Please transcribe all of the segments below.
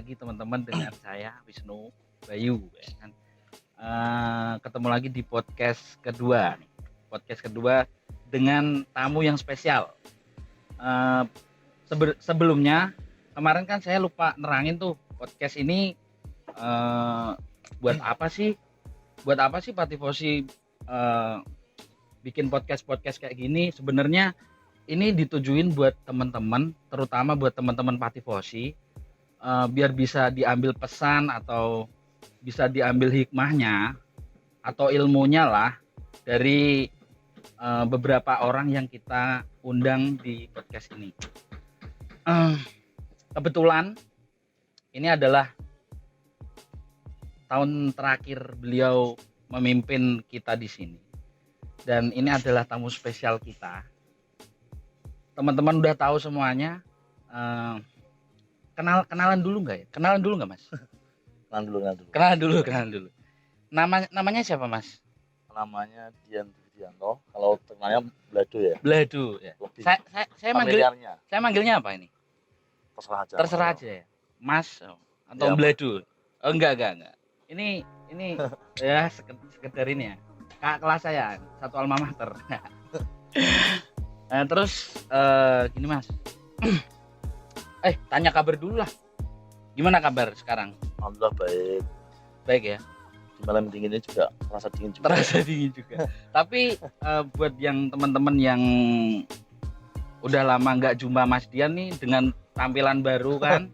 lagi teman-teman dengan saya Wisnu Bayu ya kan. Ketemu lagi di podcast kedua nih. Podcast kedua dengan tamu yang spesial. Sebelumnya kemarin kan saya lupa nerangin tuh podcast ini buat apa sih Patifosi bikin podcast kayak gini. Sebenarnya ini ditujuin buat teman-teman, terutama buat teman-teman Patifosi, biar bisa diambil pesan atau bisa diambil hikmahnya atau ilmunya lah dari beberapa orang yang kita undang di podcast ini. Kebetulan ini adalah tahun terakhir beliau memimpin kita di sini, dan ini adalah tamu spesial kita. Teman-teman udah tahu semuanya. Kenalan dulu nggak ya? Kenalan dulu nggak, Mas? Kenalan dulu. Namanya siapa, Mas? Namanya Dian Widianto. Kalau terkenalnya Blado ya. Blado ya. Saya manggilnya apa ini? Terserah aja ya. Mas atau ya, Blado. Oh, enggak. Ini ya sekedar ini ya. Kakak kelas saya, satu alma mater. Nah, terus gini, Mas. Tanya kabar dulu lah. Gimana kabar sekarang? Alhamdulillah baik. Baik ya. Di malam dingin ini juga terasa dingin juga. Tapi buat yang teman-teman yang udah lama nggak jumpa Mas Dian nih, dengan tampilan baru kan,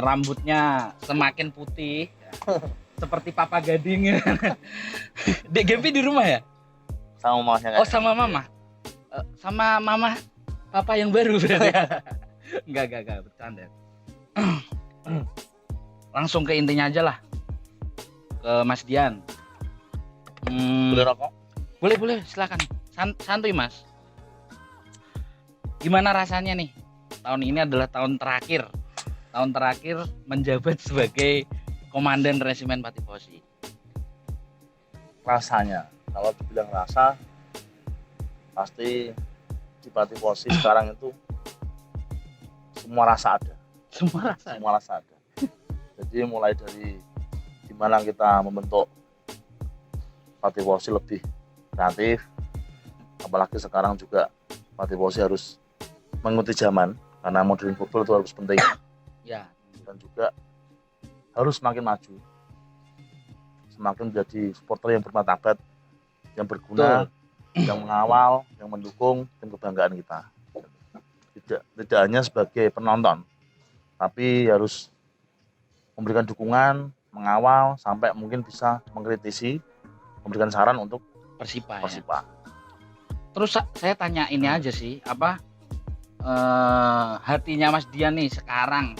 rambutnya semakin putih, seperti Papa Gading. Dek Gempi di rumah ya? Sama mamanya. Oh, sama mama. Sama mama papa yang baru berarti. Enggak, bercanda. Langsung ke intinya aja lah. Ke Mas Dian. Boleh rokok? Boleh, silakan. Santuy, Mas. Gimana rasanya nih? Tahun ini adalah tahun terakhir menjabat sebagai Komandan Resimen Patifosi. Rasanya, kalau dibilang rasa, pasti di Patifosi sekarang itu semua rasa ada. Jadi mulai dari gimana kita membentuk Patifosi lebih kreatif, apalagi sekarang juga Patifosi harus mengikuti zaman karena modern football itu harus penting. Ya. Dan juga harus semakin maju, semakin menjadi supporter yang bermartabat, yang berguna. Betul. Yang mengawal, yang mendukung tim kebanggaan kita. Tidak hanya sebagai penonton, tapi harus memberikan dukungan, mengawal, sampai mungkin bisa mengkritisi, memberikan saran untuk Persipa. Ya. Terus saya tanya ini aja sih, hatinya Mas Dian nih sekarang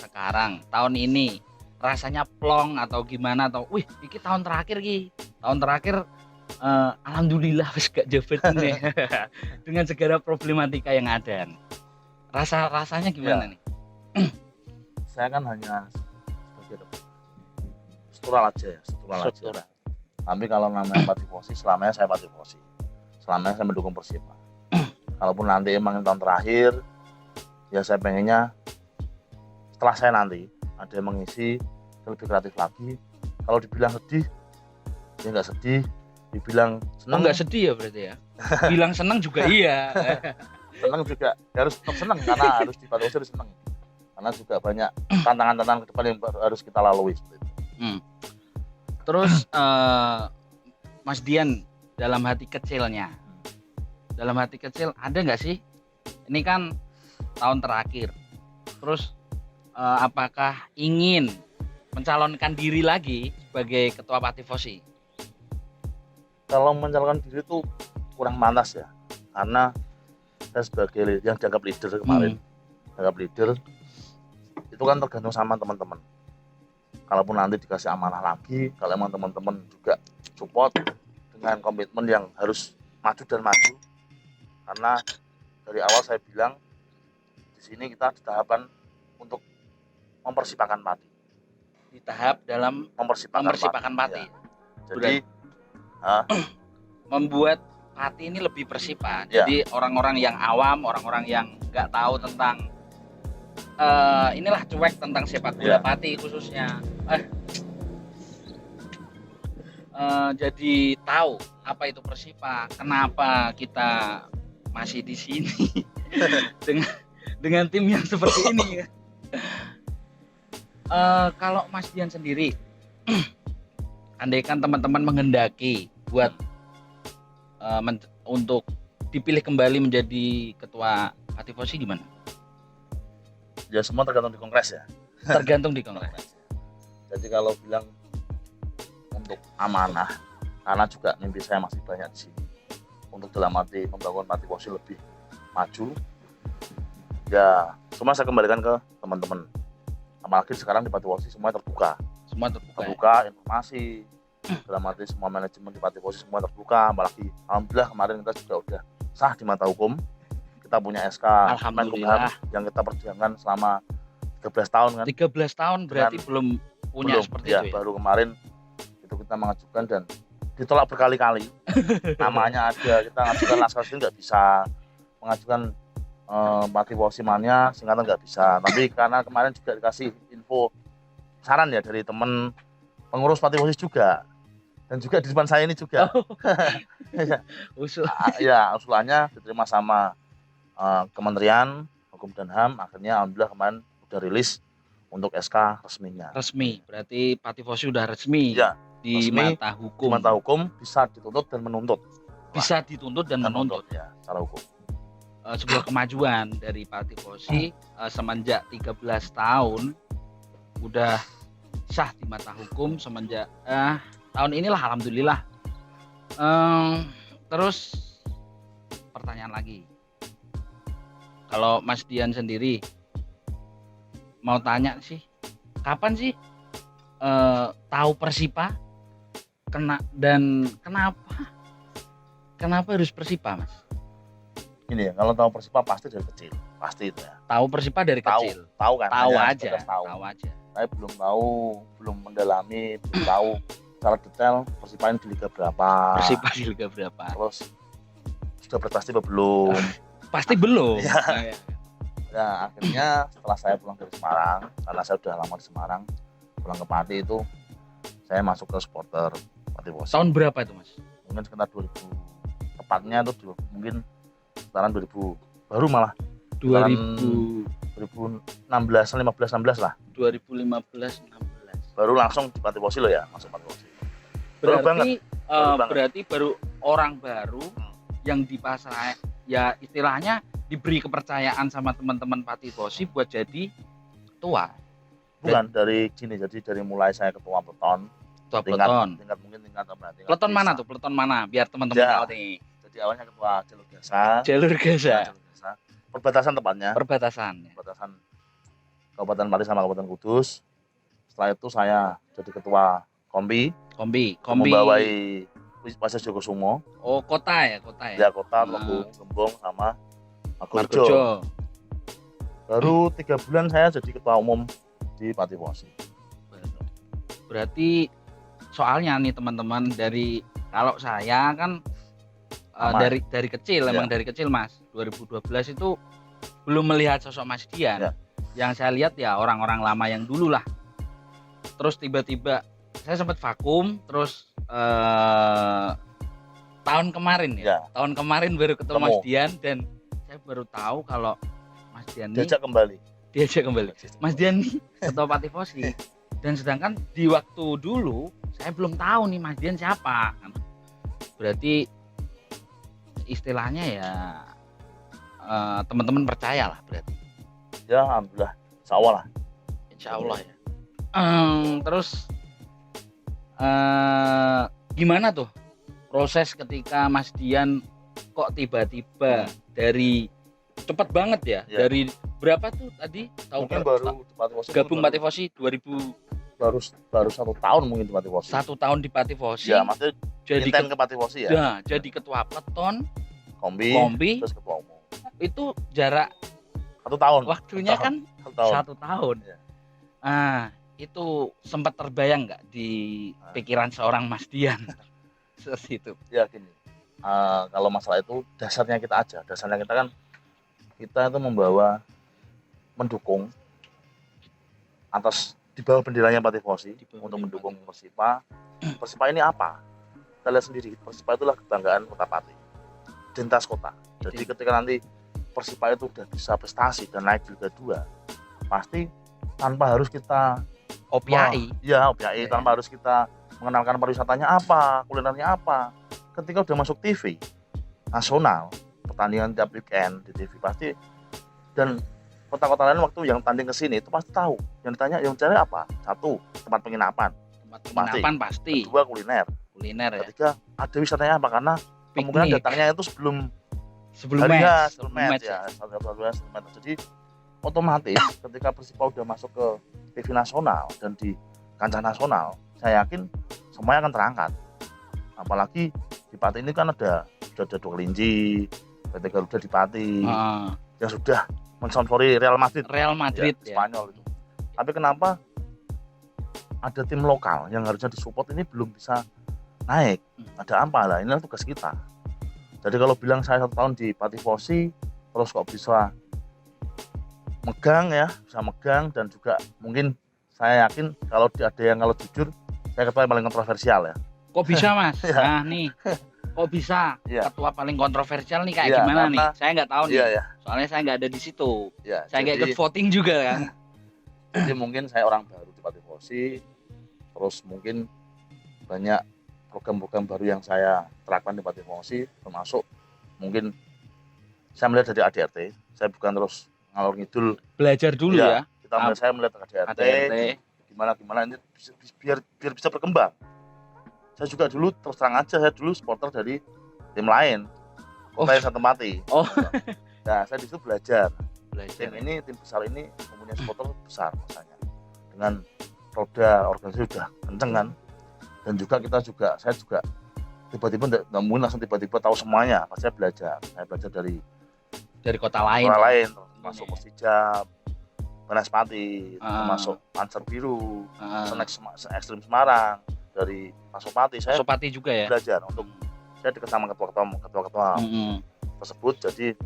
tahun ini rasanya plong atau gimana, atau ini tahun terakhir alhamdulillah wis gak jabat nih. Dengan segala problematika yang ada. Rasanya gimana nih? Saya kan hanya sebagai struktural aja. Tapi kalau namanya Patifosi, selamanya saya Patifosi. Selamanya saya mendukung Persipa. Kalaupun nanti emang tahun terakhir, ya saya pengennya setelah saya nanti ada yang mengisi lebih kreatif lagi. Kalau dibilang sedih, ya nggak sedih. Dibilang senang, nggak sedih ya berarti ya. Bilang senang juga iya. Senang juga, ya harus tetap senang karena harus di Patifosi harus senang. Karena juga banyak tantangan ke depan yang harus kita lalui. Terus Mas Dian dalam hati kecil ada nggak sih? Ini kan tahun terakhir. Terus apakah ingin mencalonkan diri lagi sebagai ketua Patifosi? Kalau mencalonkan diri itu kurang pantas ya, karena saya sebagai yang dianggap leader kemarin, itu kan tergantung sama teman-teman. Kalaupun nanti dikasih amanah lagi, kalau emang teman-teman juga support dengan komitmen yang harus maju, karena dari awal saya bilang di sini kita di tahapan untuk mempersipakan Pati. Di tahap dalam mempersipakan Pati. Ya. Jadi membuat Pati ini lebih Persipa. Jadi orang-orang yang awam, orang-orang yang nggak tahu tentang inilah cuek tentang sepak bola Iya. Pati khususnya. Jadi tahu apa itu Persipa, kenapa kita masih di sini dengan tim yang seperti ini ya. Kalau Mas Dian sendiri, andaikan teman-teman menghendaki buat untuk dipilih kembali menjadi ketua Patifosi gimana? Ya semua tergantung di kongres ya. Tergantung di kongres. Jadi kalau bilang untuk amanah, karena juga mimpi saya masih banyak di sini. Untuk dalam arti membangun Patifosi lebih maju, ya semua saya kembalikan ke teman-teman. Apalagi sekarang di Patifosi semua terbuka. Semua terbuka. Terbuka informasi. Dalam arti semua manajemen di Patifosi semua terbuka. Apalagi alhamdulillah kemarin kita juga udah sah di mata hukum. Kita punya SK Alhamdulillah. yang kita perjuangkan selama 13 tahun kan. 13 tahun berarti belum punya seperti ya, itu ya? Baru kemarin itu kita mengajukan dan ditolak berkali-kali. Namanya ada, kita mengajukan naskah sendiri nggak bisa, mengajukan Patifosi mania singkatan nggak bisa. Tapi karena kemarin juga dikasih info saran ya dari teman pengurus Patifosi juga, dan juga di depan saya ini juga. Usulannya diterima sama Kementerian Hukum dan HAM. Akhirnya alhamdulillah kemarin udah rilis untuk SK resminya. Resmi, berarti Patifosi udah resmi ya, di resmi, mata hukum. Di mata hukum bisa dituntut dan menuntut. Bisa dituntut dan menuntut ya, secara hukum. Sebuah kemajuan dari Patifosi semenjak 13 tahun udah sah di mata hukum semenjak tahun inilah alhamdulillah. Terus pertanyaan lagi, kalau Mas Dian sendiri mau tanya sih, kapan sih tahu Persipa dan kenapa harus Persipa, Mas? Ini ya, kalau tahu Persipa pasti dari kecil, pasti itu ya. Tahu Persipa dari kecil. Tahu kan? Tahu aja. Saya belum mendalami, belum tahu secara detail Persipa ini di liga berapa. Terus sudah berprestasi atau belum? Pasti belum. Ya, akhirnya setelah saya pulang dari Semarang, karena saya sudah lama di Semarang, pulang ke Pati itu saya masuk ke supporter Patifosi. Tahun berapa itu, Mas? Mungkin sekitar 2000. Tepatnya itu mungkin sekitaran 2000. Baru malah 2016 lah. 2015-16. Baru langsung di Patifosi loh ya, masuk Patifosi. Berarti baru orang baru yang di pasar ya, istilahnya diberi kepercayaan sama teman-teman Patifosi buat jadi ketua. Bukan dari sini, jadi dari mulai saya ketua peleton. Tingkat peleton mana tuh? Peleton mana? Biar teman-teman tahu nih. Jadi awalnya ketua jalur gasa. Perbatasan tepatnya. Perbatasan Kabupaten Pati sama Kabupaten Kudus. Setelah itu saya jadi ketua Kombi. Membawai Wasis Jogosumo. Oh, kota ya? Ya, kota Gembong sama Margorejo. Baru 3 bulan saya jadi ketua umum di Patifosi. Berarti soalnya nih teman-teman, dari kalau saya kan dari kecil, emang dari kecil Mas, 2012 itu belum melihat sosok Mas Dian. Yang saya lihat ya orang-orang lama yang dulu lah. Terus tiba-tiba saya sempat vakum, terus tahun kemarin baru ketemu Mas Dian, dan saya baru tahu kalau Mas Dian diajak kembali Mas Dian nih ketua Patifosi. Dan sedangkan di waktu dulu saya belum tahu nih Mas Dian siapa. Berarti istilahnya ya teman-teman percaya lah berarti. Ya, alhamdulillah, insya Allah ya. Terus gimana tuh proses ketika Mas Dian kok tiba-tiba dari cepet banget ya? Dari berapa tuh tadi? Mungkin baru gabung Patifosi 2000. Baru 1 tahun mungkin di Patifosi. 1 tahun di Patifosi. Ya, maksudnya jadi ke Patifosi ya. Nah, jadi ketua peleton, Kombi, terus ketua umum. Itu jarak 1 tahun. Waktunya kan 1 tahun. Ya. Itu sempat terbayang nggak di pikiran seorang Mas Dian seperti itu? Ya gini, kalau masalah itu dasarnya kita aja. Dasarnya kita kan, kita itu mendukung atas di bawah benderanya Patifosi Di bawah untuk bendera mendukung Persipa. Persipa ini apa? Kita lihat sendiri, Persipa itulah kebanggaan Kota Pati, identitas kota. Jadi ketika nanti Persipa itu udah bisa prestasi dan naik Liga 2, pasti tanpa harus kita OPI. OPI, tanpa harus kita mengenalkan pariwisatanya apa, kulinernya apa. Ketika udah masuk TV nasional, pertandingan tiap weekend di TV pasti, dan kota-kota lain waktu yang tanding ke sini itu pasti tahu. Yang ditanya, yang cari apa? Satu, tempat penginapan. Tempat penginapan pasti. Kedua, kuliner. Kuliner ya. Ketiga, ada wisatanya apa? Karena kemungkinan Piknik. datangnya itu sebelum match ya. Jadi otomatis ketika Persipa udah masuk ke TV nasional dan di kancah nasional, saya yakin semuanya akan terangkat. Apalagi di Pati ini kan sudah ada Dua Kelinci, PT Garuda di Pati, yang sudah mensponsori Real Madrid ya, Spanyol itu. Tapi kenapa ada tim lokal yang harusnya disupport ini belum bisa naik? Ada apa lah? Ini tugas kita. Jadi kalau bilang saya 1 tahun di Patifosi terus kok bisa megang dan juga mungkin saya yakin kalau ada yang kalau jujur saya ketua yang paling kontroversial ya. Kok bisa Mas? Nah nih, kok bisa ketua paling kontroversial nih kayak gimana nih? Saya nggak tahu nih. Soalnya saya nggak ada di situ. Saya nggak ikut voting juga kan. Jadi mungkin saya orang baru di Patifosi, terus mungkin banyak program-program baru yang saya terapkan di Patifosi, termasuk mungkin saya melihat dari ADRT. Saya bukan terus ngalor ngidul, belajar dulu ya. Saya melihat ADRT. Gimana ini biar bisa berkembang. Saya juga dulu terus terang aja, saya dulu supporter dari tim lain, kota yang saya tempati. Nah, saya di situ belajar. Tim besar ini mempunyai supporter besar misalnya, dengan roda organisasi sudah kenceng kan. Dan juga saya juga tiba-tiba nggak mungkin langsung tiba-tiba tahu semuanya. Saya belajar dari kota lain, termasuk Persija, Banaspati, termasuk Panser Biru, Ekstrim Semarang, dari Pasopati. Saya Pasopati juga ya. Belajar untuk saya dekat sama ketua-ketua tersebut. Jadi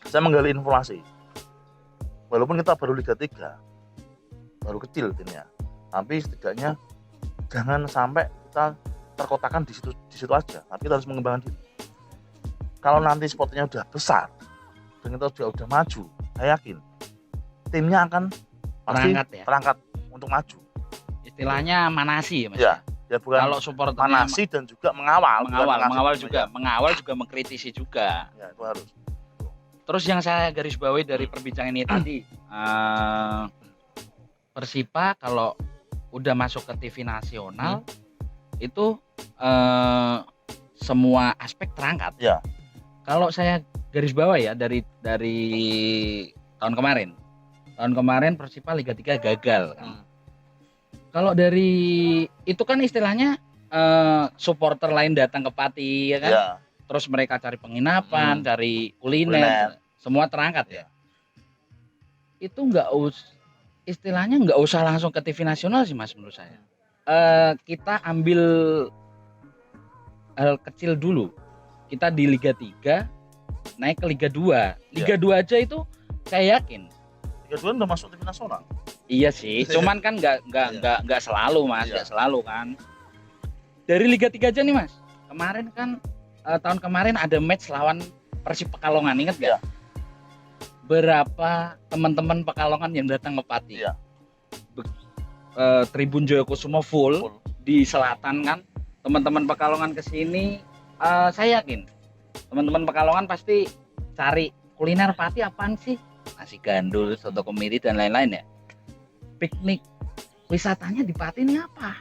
saya menggali informasi. Walaupun kita baru Liga 3, baru kecil timnya, tapi setidaknya jangan sampai kita terkotakan di situ aja. Tapi kita harus mengembangkan diri. Kalau nanti sportnya udah besar dan kita udah maju, saya yakin timnya akan pasti terangkat untuk maju. Istilahnya manasi ya Mas. Ya bukan kalau supporternya manasi dan juga mengawal juga mengkritisi juga. Ya, itu harus. Terus yang saya garis bawahi dari perbincangan ini tadi, Persipa kalau udah masuk ke TV nasional itu semua aspek terangkat. Ya. Kalau saya garis bawah ya dari tahun kemarin Persipa Liga 3 gagal. Kalau dari itu kan istilahnya supporter lain datang ke Pati ya kan. Ya. Terus mereka cari penginapan, cari kuliner, semua terangkat ya. Itu istilahnya nggak usah langsung ke TV nasional sih Mas menurut saya. Kita ambil hal kecil dulu. Kita di Liga 3 naik ke Liga 2. Liga 2 aja itu saya yakin. Liga 2 udah masuk TV nasional. Iya sih, cuman kan nggak selalu Mas, nggak selalu kan. Dari Liga 3 aja nih Mas. Kemarin kan tahun kemarin ada match lawan Persib Pekalongan, ingat nggak? Berapa teman-teman Pekalongan yang datang ke Pati? Tribun Joyokusumo full di selatan kan. Teman-teman Pekalongan kesini, saya yakin teman-teman Pekalongan pasti cari kuliner Pati apaan sih? Nasi gandul, soto kemiri dan lain-lain ya. Piknik, wisatanya di Pati ini apa?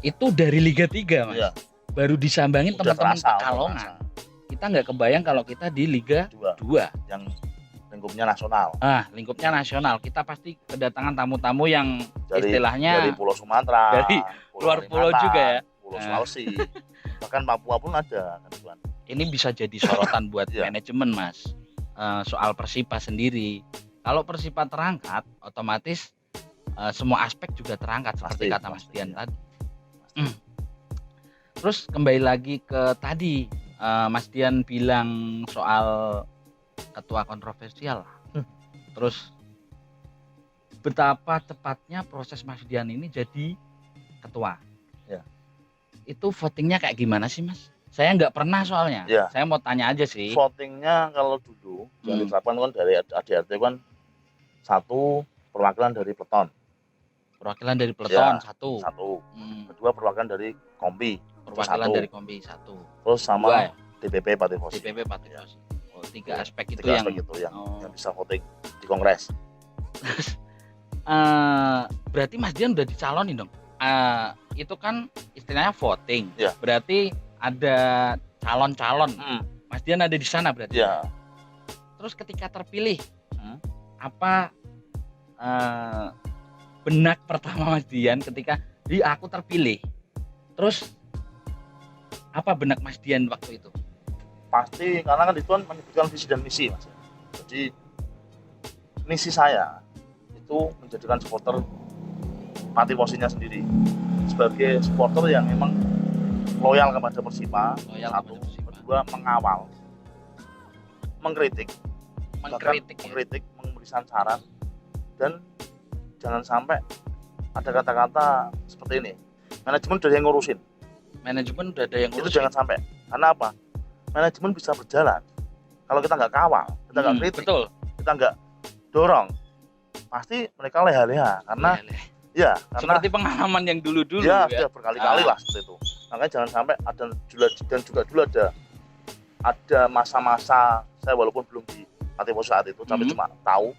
Itu dari Liga 3 Mas. Baru disambangin teman-teman Pekalongan. Kita nggak kebayang kalau kita di Liga 2 yang lingkupnya nasional. Lingkupnya nasional. Kita pasti kedatangan tamu-tamu yang istilahnya dari Pulau Sumatera, dari luar pulau juga ya. Pulau Sulawesi. Bahkan Papua pun ada kan. Ini bisa jadi sorotan buat manajemen Mas. Soal Persipa sendiri. Kalau Persipa terangkat, otomatis semua aspek juga terangkat seperti kata Mas Dian tadi. Terus kembali lagi ke tadi, Mas Dian bilang soal ketua kontroversial. Terus betapa cepatnya proses Mas Dian ini jadi ketua. Ya. Itu votingnya kayak gimana sih Mas? Saya nggak pernah soalnya. Ya. Saya mau tanya aja sih. Votingnya kalau dulu yang diterapkan kan dari ADRT kan satu perwakilan dari peleton. Perwakilan dari peleton Ya, satu. Kedua perwakilan dari kompi. Perwakilan satu. dari kompi satu. Terus sama Dua, ya? DPP Patifosi. DPP Patifosi. Oh, tiga aspek itu tiga yang aspek itu yang bisa voting di Kongres. Berarti Mas Dian udah dicalonin dong. Itu kan istilahnya voting. Ya. Berarti ada calon-calon. Mas Dian ada di sana berarti. Ya. Terus ketika terpilih, apa benak pertama Mas Dian ketika aku terpilih? Terus apa benak Mas Dian waktu itu? Pasti karena kan itu kan menyebutkan visi dan misi, Mas. Jadi misi saya itu menjadikan supporter Patifosinya sendiri sebagai supporter yang memang loyal kepada Persipa. Satu, kedua mengawal, mengkritik, memberi saran, dan jangan sampai ada kata-kata seperti ini. Manajemen udah yang ngurusin. Itu jangan sampai. Karena apa? Manajemen bisa berjalan kalau kita nggak kawal, kita nggak kritik, betul. Kita nggak dorong, pasti mereka leha-leha karena ya karena seperti pengalaman yang dulu-dulu ya sudah berkali-kali lah seperti itu. Makanya jangan sampai ada dulu ada masa-masa saya walaupun belum di Patifosi saat itu, tapi cuma tahu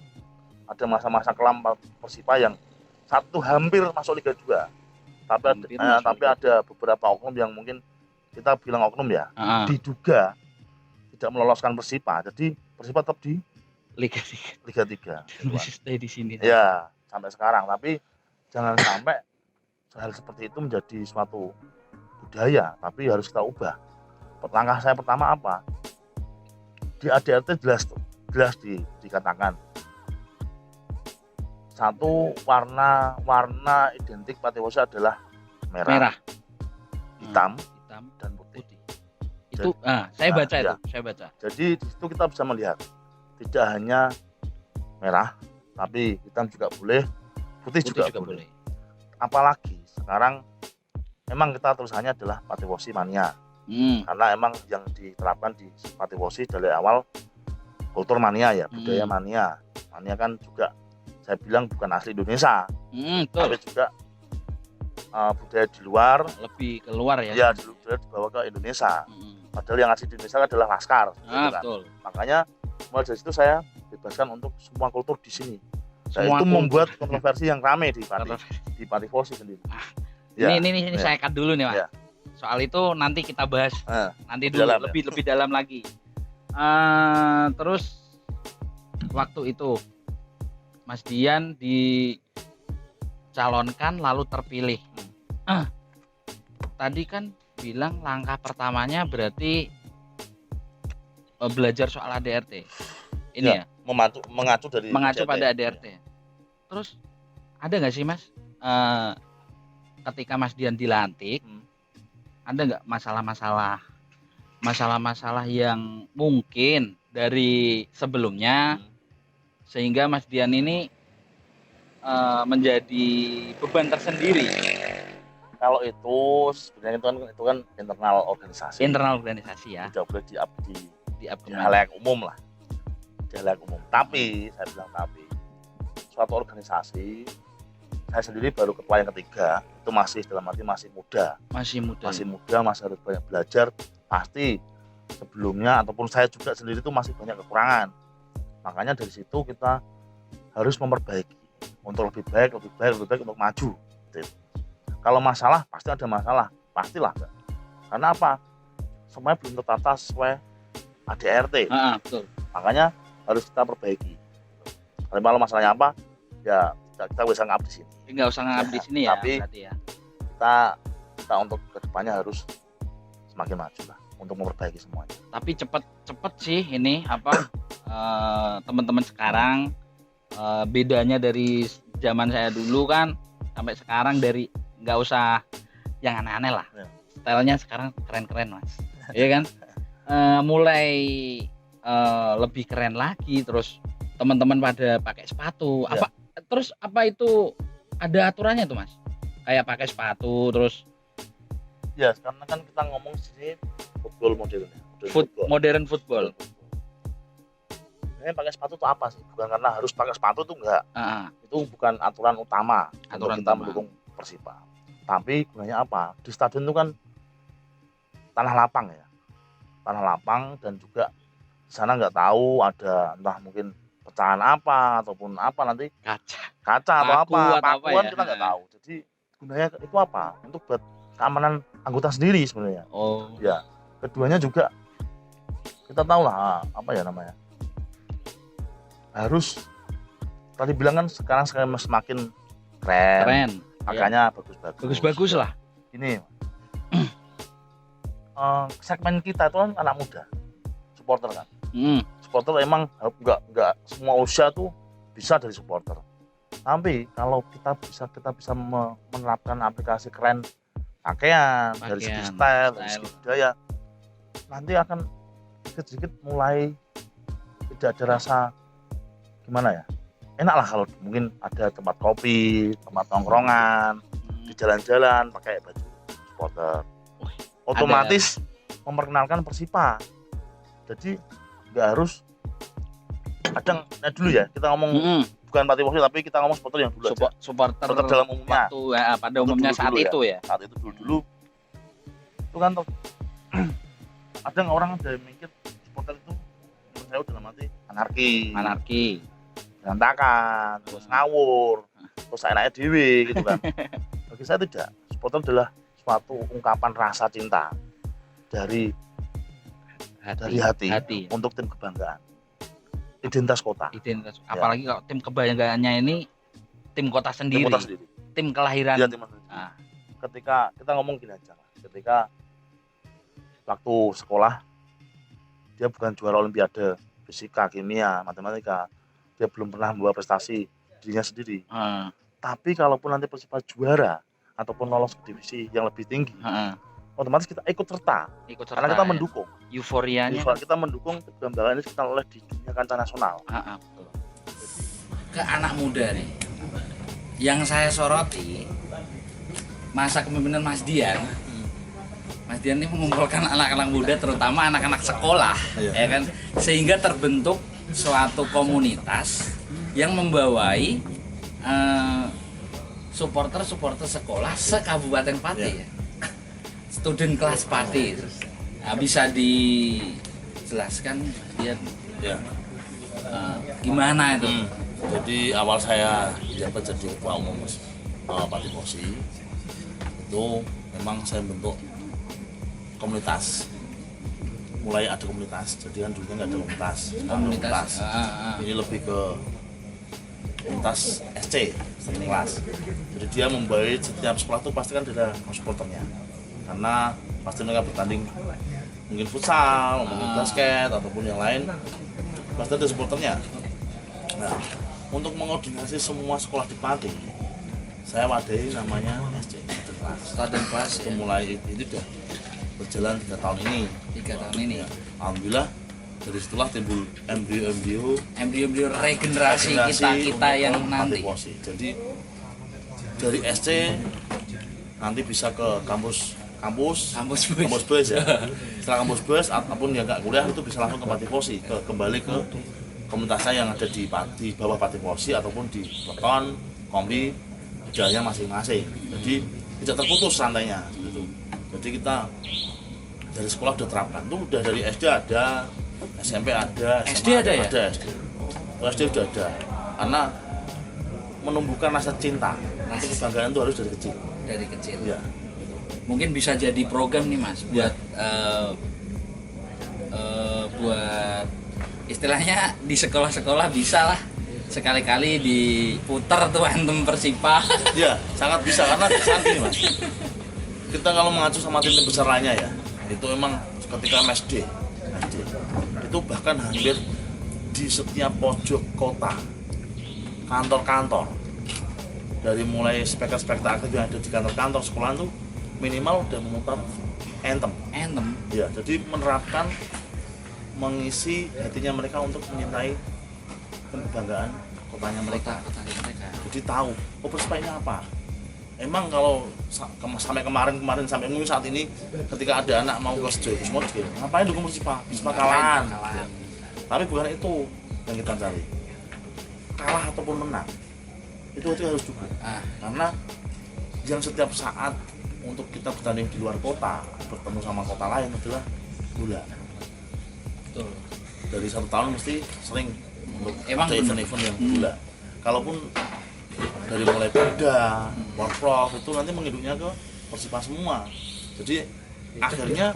ada masa-masa kelam Persipa yang satu hampir masuk Liga 2. Tapi ada beberapa oknum yang mungkin kita bilang oknum ya, diduga tidak meloloskan Persipa. Jadi Persipa tetap di Liga 3. Masih stay di sini. Ya, sampai sekarang. Tapi jangan sampai hal seperti itu menjadi suatu budaya, tapi harus kita ubah. Langkah saya pertama apa? Di ADRT jelas dikatakan satu warna identik Patifosi adalah merah. Hitam dan putih. Itu saya baca. Jadi di situ kita bisa melihat tidak hanya merah, tapi hitam juga boleh, putih juga boleh. Apalagi sekarang memang kita tulisannya adalah Patifosi mania. Karena emang yang diterapkan di Patifosi dari awal kultur mania ya, budaya mania. Mania kan juga saya bilang bukan asli Indonesia, tapi juga budaya di luar, lebih keluar ya. Ya, dibawa ke Indonesia. Padahal yang asli di Indonesia adalah Laskar. Betul. Makanya mulai dari situ saya bebaskan untuk semua kultur di sini. Itu membuat kontroversi yang ramai di Patifosi sendiri. Ini saya cut dulu nih, Pak. Ya. Soal itu nanti kita bahas nanti dulu lebih dalam lagi. Terus waktu itu Mas Dian dicalonkan lalu terpilih. Tadi kan bilang langkah pertamanya berarti belajar soal ADRT. Ini ya mengacu pada ADRT. Ya. Terus ada nggak sih Mas ketika Mas Dian dilantik ada nggak masalah-masalah yang mungkin dari sebelumnya sehingga Mas Dian ini menjadi beban tersendiri? Kalau itu sebenarnya itu kan internal organisasi ya. Tidak boleh di halayak umum lah. Di halayak umum. Tapi saya bilang suatu organisasi, saya sendiri baru ketua yang ketiga, itu masih dalam arti masih muda, masih harus banyak belajar. Pasti sebelumnya ataupun saya juga sendiri itu masih banyak kekurangan. Makanya dari situ kita harus memperbaiki untuk lebih baik untuk maju. Kalau masalah pasti ada masalah, pastilah. Karena apa? Semuanya belum tertata sesuai ADRT. Betul. Makanya harus kita perbaiki. Kalau masalahnya apa? Ya kita bisa ngabdi di sini. Nggak usah ngabdi di sini ya. Tapi ya. Kita untuk kedepannya harus semakin maju lah untuk memperbaiki semuanya. Tapi cepet sih ini teman-teman sekarang bedanya dari zaman saya dulu kan sampai sekarang dari nggak usah yang aneh-aneh lah. Stylenya sekarang keren-keren Mas. Iya kan? Mulai lebih keren lagi, terus teman-teman pada pakai sepatu. terus apa itu ada aturannya tuh Mas? Kayak pakai sepatu terus Ya, karena kan kita ngomong sini football modern ya. modern football. Ini pakai sepatu itu apa sih? Bukan karena harus pakai sepatu itu enggak. Ah, Itu bukan aturan utama Aturan untuk kita utama. mendukung Persipa. Tapi gunanya apa? Di stadion itu kan tanah lapang ya. Tanah lapang dan juga di sana nggak tahu ada entah mungkin pecahan apa ataupun apa nanti kaca atau Paku apa, atau apa pakuan ya? kita nggak tahu. Jadi gunanya itu apa? Untuk buat keamanan anggota sendiri sebenarnya. Oh, Ya, keduanya juga kita tahu lah apa ya namanya. Harus tadi bilang kan sekarang semakin keren, keren. makanya bagus-bagus. Bagus-bagus lah. Ini segmen kita itu kan anak muda, supporter kan. Supporter emang nggak semua usia tuh bisa dari supporter. Tapi kalau kita bisa menerapkan aplikasi keren pakaian dari segi style, dari segi budaya, nanti akan sedikit mulai tidak ada rasa gimana ya, enak lah kalau mungkin ada tempat kopi, tempat nongkrongan, di jalan-jalan pakai baju supporter, otomatis memperkenalkan Persipa. Jadi nggak harus kadang dulu ya kita ngomong bukan Patifosi tapi kita ngomong supporter yang dulu aja. Supporter dalam umumnya. Pada umumnya Dulu saat itu ya. Saat itu dulu itu kan kadang orang ada yang mikir supporter itu menurut saya dalam arti anarki, berantakan, terus ngawur, terus enaknya dewe gitu kan. Bagi saya tidak. Supporter adalah suatu ungkapan rasa cinta dari hati untuk tim kebanggaan. Identitas kota. Apalagi kalau tim kebanggaannya ini tim kota sendiri. Tim kelahiran. Ya, tim sendiri. Ketika kita ngomong gini aja, ketika waktu sekolah dia bukan juara olimpiade fisika, kimia, matematika, dia belum pernah membawa prestasi dirinya sendiri. Tapi kalaupun nanti Persipa juara ataupun lolos ke divisi yang lebih tinggi, otomatis kita ikut serta karena kita mendukung. Euforianya kita mendukung kebanggaan ini kita oleh di dunia kancah nasional. Betul. Ke anak muda nih, yang saya soroti masa kepemimpinan Mas Dian. Mas Dian ini mengumpulkan anak-anak muda, terutama anak-anak sekolah, ya kan, sehingga terbentuk suatu komunitas yang membawai supporter sekolah se-Kabupaten Pati ya. Student kelas Pati. Nah, bisa dijelaskan dia gimana itu? Jadi awal saya menjabat jadi ketua umum Patifosi itu memang saya bentuk komunitas. Mulai ada komunitas, jadi kan dulunya nggak ada komunitas. Ini lebih ke komunitas SC, seni kelas. Jadi dia membawa setiap sekolah itu pasti kan ada supporternya. Karena pasti mereka bertanding mungkin futsal, mungkin basket ataupun yang lain, pasti ada supporternya. Nah, untuk mengoordinasi semua sekolah di Pati, saya wadai namanya SC, Student Class. Itu mulai itu udah berjalan 3 tahun ini. 3 tahun ini. Alhamdulillah dari situlah timbul embrio regenerasi kita yang nanti. Patifosi. Jadi dari SC nanti bisa ke kampus bus ya. Setelah kampus bus ataupun yang nggak kuliah itu bisa langsung ke Patifosi, kembali ke komunitasnya yang ada di bawah Patifosi ataupun di Weton, Kompi, budayanya masing-masing. Jadi tidak terputus rantainya gitu. Jadi kita dari sekolah udah terapkan tuh, udah dari SD ada, SMP ada, SD ada ya? Ada SD. SD udah ada. Karena menumbuhkan rasa cinta. Nanti kebanggaan itu harus dari kecil. Ya. Mungkin bisa jadi program nih Mas buat buat istilahnya di sekolah-sekolah bisa lah sekali-kali diputar tuh anthem Persipa. Iya, sangat bisa karena santai Mas. Kita kalau mengacu sama tim besar lainnya ya, itu memang ketika SD itu bahkan hampir di setiap pojok kota, kantor-kantor, dari mulai spektakel aktif yang ada di kantor-kantor sekolah itu minimal udah memutar anthem. Ya, jadi menerapkan, mengisi hatinya mereka untuk menyintai kebanggaan kotanya mereka. jadi tahu Persipah ini apa. Emang kalau sampai kemarin sampai mungkin saat ini ketika ada anak mau ke Sejoyo Kusmojo, ngapain dukung Persipah kalahan. Tapi bukan itu yang kita cari, kalah ataupun menang itu harus cukup. Karena yang setiap saat untuk kita bertanding di luar kota bertemu sama kota lain adalah bola. Betul. Dari 1 tahun mesti sering untuk Emang ada event-event yang bola. Kalaupun dari mulai Perda, Warprof itu nanti menginduknya ke Persipah semua. Jadi akhirnya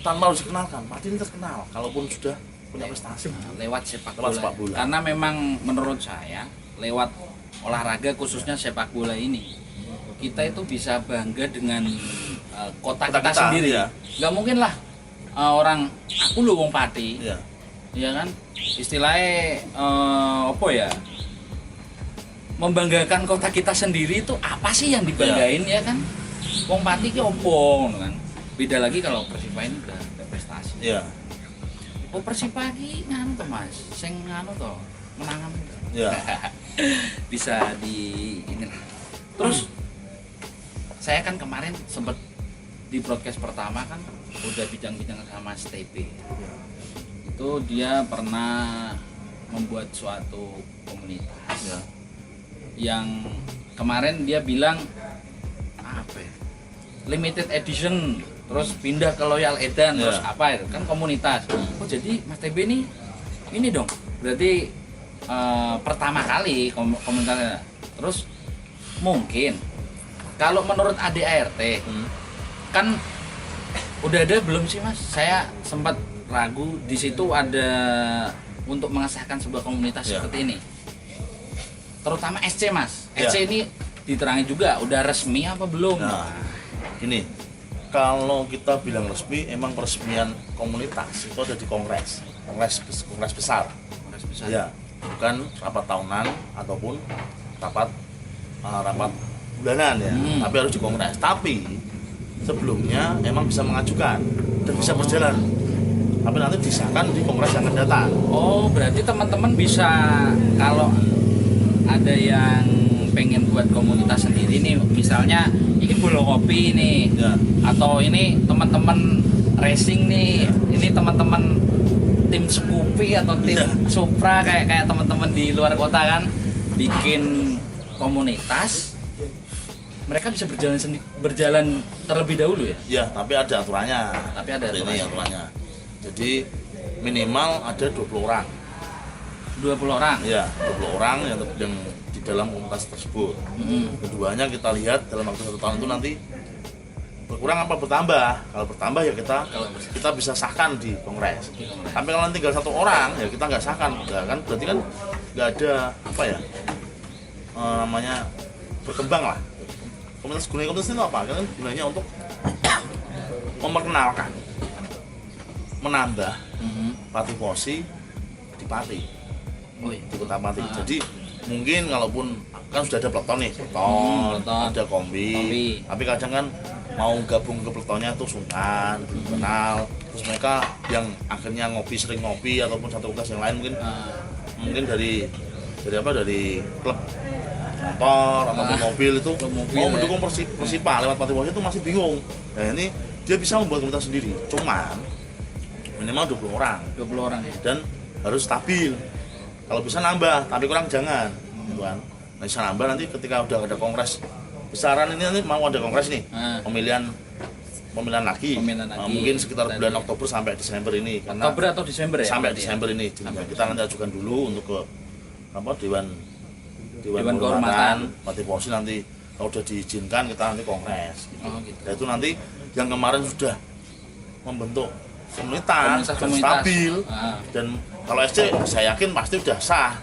tanpa harus dikenalkan, pasti ini terkenal. Kalaupun sudah punya prestasi lewat sepak bola. bola. Karena memang menurut saya lewat olahraga khususnya sepak bola ini kita itu bisa bangga dengan kota kita sendiri. Ya. Nggak mungkin lah orang aku lu wong Pati. Iya. Ya kan istilahnya apa ya, membanggakan kota kita sendiri itu apa sih yang dibanggain ya kan, wong Pati ki opo kan. Beda lagi kalau Persipah ini udah prestasi. Iya. Oh Persipah ki nganu to Mas, sing nganu to menangan. Iya. Bisa di ini. Terus saya kan kemarin sempat di broadcast pertama kan udah bincang-bincang sama STP. Itu dia pernah membuat suatu komunitas yang kemarin dia bilang apa ya, limited edition, terus pindah ke Loyal Edan, terus apa itu kan komunitas. Oh jadi Mas TB ini dong berarti pertama kali komunitasnya. Terus mungkin kalau menurut ADART kan udah ada belum sih Mas? Saya sempat ragu di situ ada untuk mengesahkan sebuah komunitas seperti ini. Terutama SC Mas. SC ini diterangi juga udah resmi apa belum? Nah, gini. Kalau kita bilang resmi, emang peresmian komunitas itu ada di kongres besar. Kongres besar. Ya, bukan rapat tahunan ataupun rapat bulanan ya. Tapi harus di kongres. Tapi sebelumnya emang bisa mengajukan dan bisa berjalan. Tapi nanti disahkan di kongres yang akan datang. Oh, berarti teman-teman bisa kalau ada yang pengen buat komunitas sendiri nih, misalnya ini Bolo Kopi nih, atau ini teman-teman racing nih, ini teman-teman tim Scoopy atau tim Supra kayak teman-teman di luar kota kan bikin komunitas, mereka bisa berjalan terlebih dahulu ya? Ya, tapi ada aturannya. Tapi ada aturannya. Jadi minimal ada 20 orang. 20 orang? Ya, 20 orang yang di dalam komunitas tersebut. Keduanya kita lihat dalam waktu 1 tahun itu nanti berkurang apa bertambah. Kalau bertambah ya kita bisa sahkan di kongres. Tapi kalau tinggal 1 orang ya kita nggak sahkan. Ya kan berarti kan nggak ada apa ya namanya berkembang lah. Komunitas itu apa? Kan gunanya untuk memperkenalkan, menambah Patifosi di Pati. Di Kota Pati. Jadi mungkin kalaupun kan sudah ada peleton nih, ada kombi. Tapi kadang kan mau gabung ke peletonnya tuh sungkan, kenal. Terus mereka yang akhirnya sering ngopi ataupun satu komunitas yang lain mungkin dari klub motor ataupun mobil itu mau mendukung Persipah lewat Patifosi itu masih bingung. Nah ini dia bisa membuat komunitas sendiri. Cuman minimal 20 orang. 20 orang ya. Dan harus stabil. Kalau bisa nambah, tapi kurang jangan. Nah, bisa nambah nanti ketika udah ada kongres besaran ini nanti mau ada kongres nih. Pemilihan lagi. Mungkin sekitar bulan Oktober sampai Desember ini. Karena Oktober atau Desember ya? Sampai Desember ini. Kita nanti ajukan dulu untuk ke Dewan Kehormatan Patifosi nanti kalau udah diizinkan kita nanti kongres. Gitu. Dan itu nanti yang kemarin sudah membentuk komunitas stabil dan kalau SC saya yakin pasti udah sah.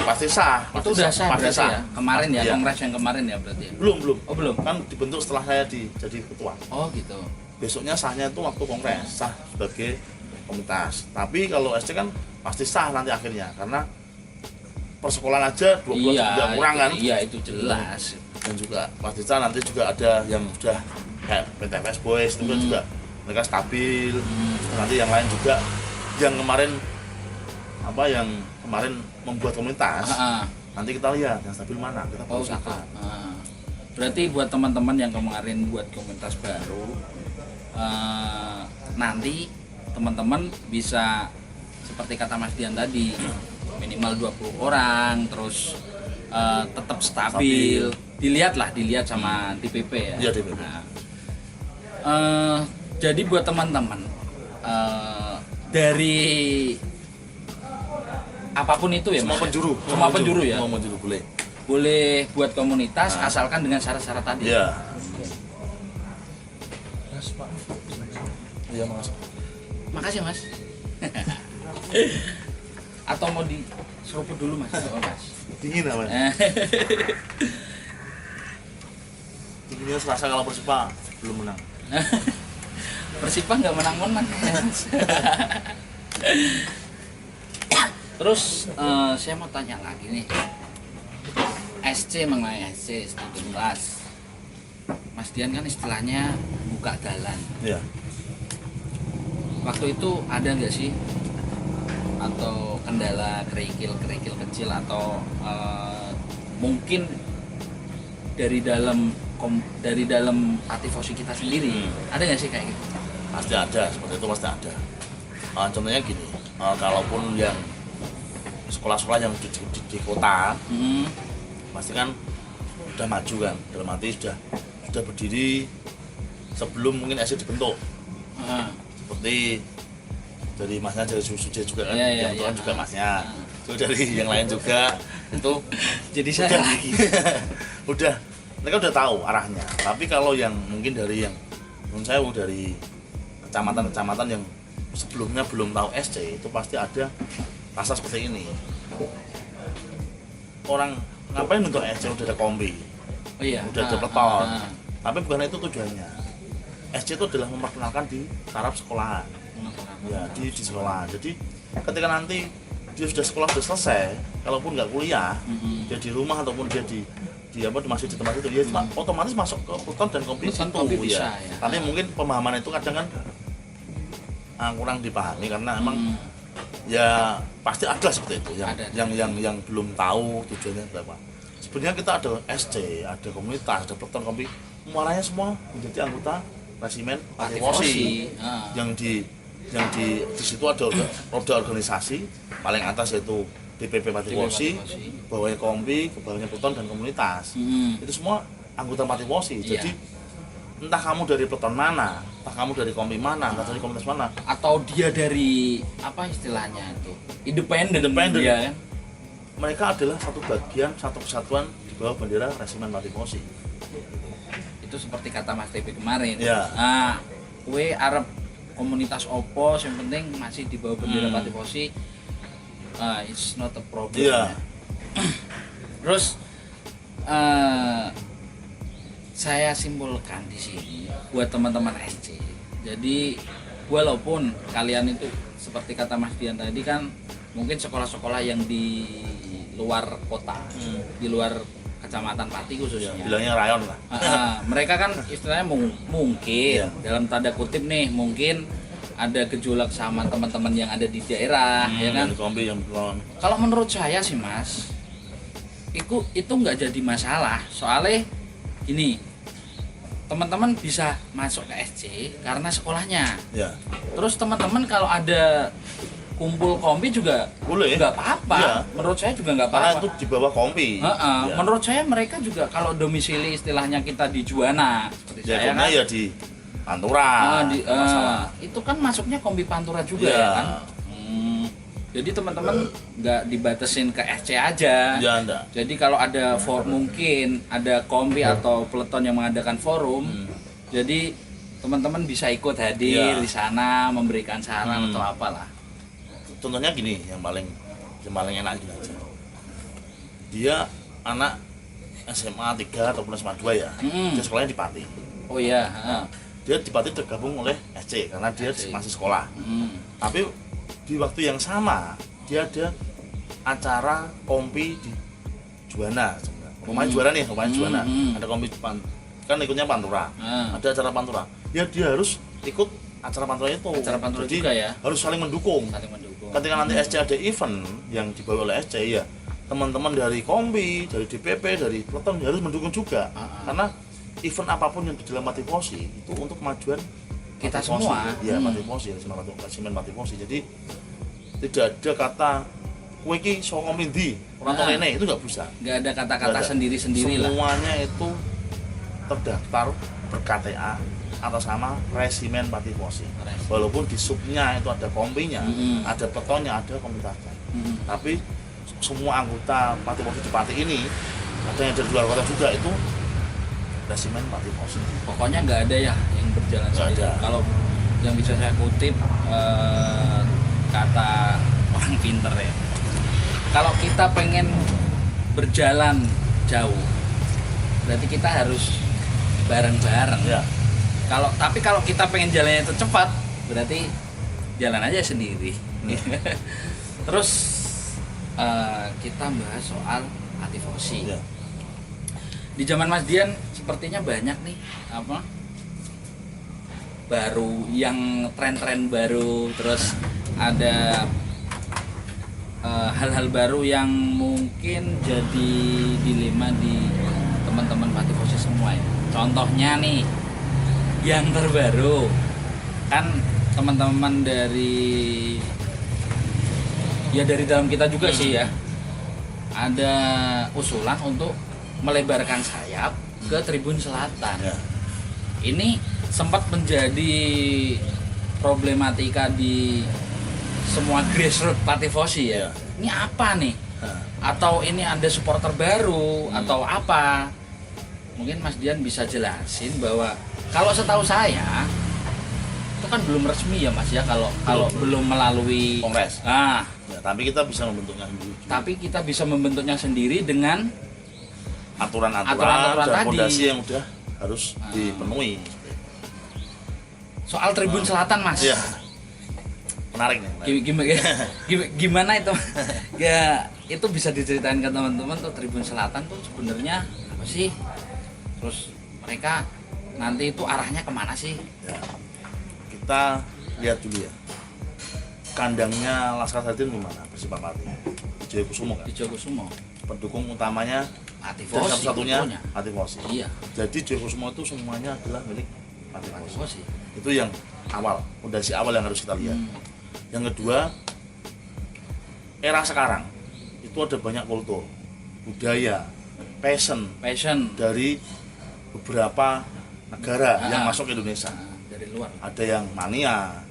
Pasti sah. Itu udah sah berarti ya? Kemarin ya, kongres yang kemarin ya berarti ya? Belum. Oh belum? Kan dibentuk setelah saya jadi ketua. Oh gitu. Besoknya sahnya itu waktu kongres, sah sebagai komunitas. Tapi kalau SC kan pasti sah nanti akhirnya karena persekolahan aja 12 tidak kurang kan? Iya itu jelas. Dan juga pasti sah nanti juga ada yang sudah kayak PTFS Boys itu kan juga mereka stabil. Nanti yang lain juga yang kemarin membuat komunitas Nanti kita lihat yang stabil mana, kita Oh, baru gitu. sahkan. Berarti buat teman-teman yang kemarin buat komunitas baru, nanti teman-teman bisa seperti kata Mas Dian tadi, minimal 20 orang, terus tetap stabil. Dilihat sama DPP ya. Iya, DPP. Jadi buat teman-teman dari apapun itu ya, Semua Mas, penjuru, semua penjuru ya, Semua penjuru boleh buat komunitas asalkan dengan syarat-syarat tadi. Iya. Mas, Pak. Iya, Mas. Makasih Mas. Atau mau diseruput dulu Mas? Oh, Mas. Dingin apa? Dinginnya serasa kalau Persipa belum menang. Persipa nggak menang-menang. Terus saya mau tanya lagi nih, mengenai SC student class. Mas Dian kan istilahnya buka jalan. Iya. Waktu itu ada nggak sih atau kendala kerikil kecil atau mungkin dari dalam Patifosi kita sendiri ada nggak sih kayak gitu? Pasti ada, seperti itu pasti ada. Contohnya gini, kalaupun yang sekolah-sekolah yang di kota, pasti kan udah maju kan, dalam arti sudah berdiri sebelum mungkin SC dibentuk. Seperti dari masnya dari Susuja juga kan, yang betulan juga masnya. Itu dari yang lain juga itu Jadi saya lagi. udah mereka udah tahu arahnya. Tapi kalau yang mungkin dari yang menurut saya dari kecamatan-kecamatan yang sebelumnya belum tahu SC, itu pasti ada rasa seperti ini. Orang ngapain untuk SC udah ada kombi, Oh iya. udah ada peleton. Tapi bukan itu tujuannya. SC itu adalah memperkenalkan di taraf sekolahan. Ya, di sekolah. Jadi ketika nanti dia sudah sekolah sudah selesai, kalaupun nggak kuliah, dia di rumah ataupun dia masih di tempat itu, dia otomatis masuk ke peleton dan kombi itu bisa, ya. Tapi mungkin pemahaman itu kadang kan kurang dipahami karena emang ya pasti ada seperti itu yang belum tahu tujuannya berapa. Sebenarnya kita ada SC, ada komunitas, ada peleton kombi, muaranya semua menjadi anggota resimen Patifosi. Yang di situ ada roda organisasi paling atas yaitu DPP Patifosi, bawahnya kombi, ke bawahnya peleton dan komunitas. Itu semua anggota Patifosi. Jadi entah kamu dari peleton mana, entah kamu dari kombi mana, entah dari komunitas mana, atau dia dari apa istilahnya itu independen dia, mereka adalah satu bagian, satu kesatuan di bawah bendera resimen Patifosi. Itu seperti kata Mas TP kemarin. Ya. Nah, kue Arab komunitas opo, yang penting masih di bawah bendera Patifosi. It's not a problem. Iya. Terus saya simpulkan di sini buat teman-teman SC. Jadi walaupun kalian itu seperti kata Mas Dian tadi kan mungkin sekolah-sekolah yang di luar kota, di luar kecamatan Pati khususnya. Bilangnya rayon lah. Mereka kan istilahnya mungkin dalam tanda kutip nih mungkin ada gejolak sama teman-teman yang ada di daerah, ya kan? Kombi yang belum. Kalau menurut saya sih Mas, itu nggak jadi masalah. Soalnya gini, teman-teman bisa masuk ke SC karena sekolahnya. Ya. Terus teman-teman kalau ada kumpul kombi juga boleh, nggak apa-apa. Ya. Menurut saya juga nggak Karena apa-apa. itu di bawah kombi. Ya. Menurut saya mereka juga kalau domisili istilahnya kita di Juwana, seperti Ya, saya kan. ya di Pantura. Itu kan masuknya kombi Pantura juga ya kan. Jadi teman-teman nggak dibatasin ke SC aja. Ya, enggak. Jadi kalau ada mungkin ada kombi atau peleton yang mengadakan forum, jadi teman-teman bisa ikut hadir di sana memberikan saran atau apalah. Contohnya gini, yang paling enak gini aja. Dia anak SMA 3 ataupun SMA 2 ya. Dia sekolahnya di Pati. Oh iya, Dia di Pati tergabung oleh SC karena dia masih sekolah. Tapi di waktu yang sama dia ada acara kompi di Juwana. Pemain Juwana nih, Juwana. Ada kompi kan ikutnya Pantura. Ada acara Pantura. Dia harus ikut acara Pantura itu. Acara Pantura jadi juga ya. Harus saling mendukung. Ketika nanti SC ada event yang dibawa oleh SC ya, teman-teman dari Kompi, dari DPP, dari Peleton harus mendukung juga. Karena event apapun yang berjalan Patifosi itu untuk kemajuan Kita Patifosi. semua. Ya, Patifosi, Semen Patifosi. Jadi tidak ada kata kowe iki saka ndi, ora tau rene, itu nggak bisa. Nggak ada kata-kata Nggak ada. sendiri-sendiri lah. Semuanya itu terdaftar ber-KTA atas nama Resimen Patifosi. Walaupun di subnya itu ada Kompinya, ada Peletonnya, ada komunitasnya. Tapi semua anggota Patifosi di Pati ini, ada yang dari luar kota juga, itu Resimen Patifosi. Pokoknya nggak ada ya yang berjalan Nggak sendiri. ada. Kalau yang bisa saya kutip kata orang pinter ya, kalau kita pengen berjalan jauh, berarti kita harus bareng-bareng. Ya. Tapi kalau kita pengen jalannya itu cepat, berarti jalan aja sendiri. Terus kita bahas soal Patifosi. Ya. Di zaman Mas Dian sepertinya banyak nih baru yang tren-tren baru, terus ada hal-hal baru yang mungkin jadi dilema di teman-teman Patifosi semua ya. Contohnya nih yang terbaru kan teman-teman dari dalam kita juga sih ya, ada usulan untuk melebarkan sayap ke Tribun Selatan. Ya. Ini sempat menjadi problematika di semua grassroots Patifosi ya. Ini apa nih? Atau ini ada supporter baru atau apa? Mungkin Mas Dian bisa jelasin bahwa kalau setahu saya itu kan belum resmi ya Mas ya, kalau belum melalui Kongres. Nah, Ya, tapi kita bisa membentuknya sendiri. tapi kita bisa membentuknya sendiri dengan Aturan-aturan dan tadi. fondasi yang udah harus dipenuhi. soal Tribun Selatan Mas. Iya. Menarik nih. Gimana itu? Ya, itu bisa diceritain ke teman-teman tuh, Tribun Selatan tuh sebenarnya apa sih? Terus mereka nanti itu arahnya kemana sih? Ya. Kita lihat dulu ya. Kandangnya Laskar Sarden di mana? Persipura Pati. Di Joyokusumo kan. Di Jogosumo. Pendukung utamanya dan Patifosi. satu-satunya tentunya. Patifosi. Iya, Jadi Joyokusumo itu semuanya adalah milik Patifosi. Patifosi. Itu yang awal, fondasi awal yang harus kita lihat. Yang kedua, era sekarang itu ada banyak kultur, budaya, passion Passion dari beberapa negara yang masuk ke Indonesia. dari luar. Ada yang mania,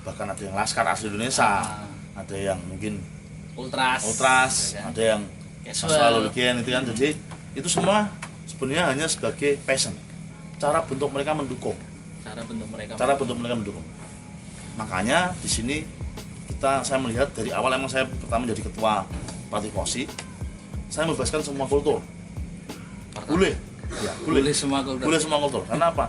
bahkan ada yang laskar asli Indonesia, ada yang mungkin ultras, ya kan? ada yang Casual. selalu weekend itu kan. Jadi itu semua sebenarnya hanya sebagai passion, cara bentuk mereka mendukung. Cara bentuk mereka. Mendukung. Makanya di sini saya melihat dari awal, emang saya pertama jadi ketua Patifosi, saya membebaskan semua kultur. Boleh, ya, Boleh semua kultur. boleh semua kultur. Karena apa?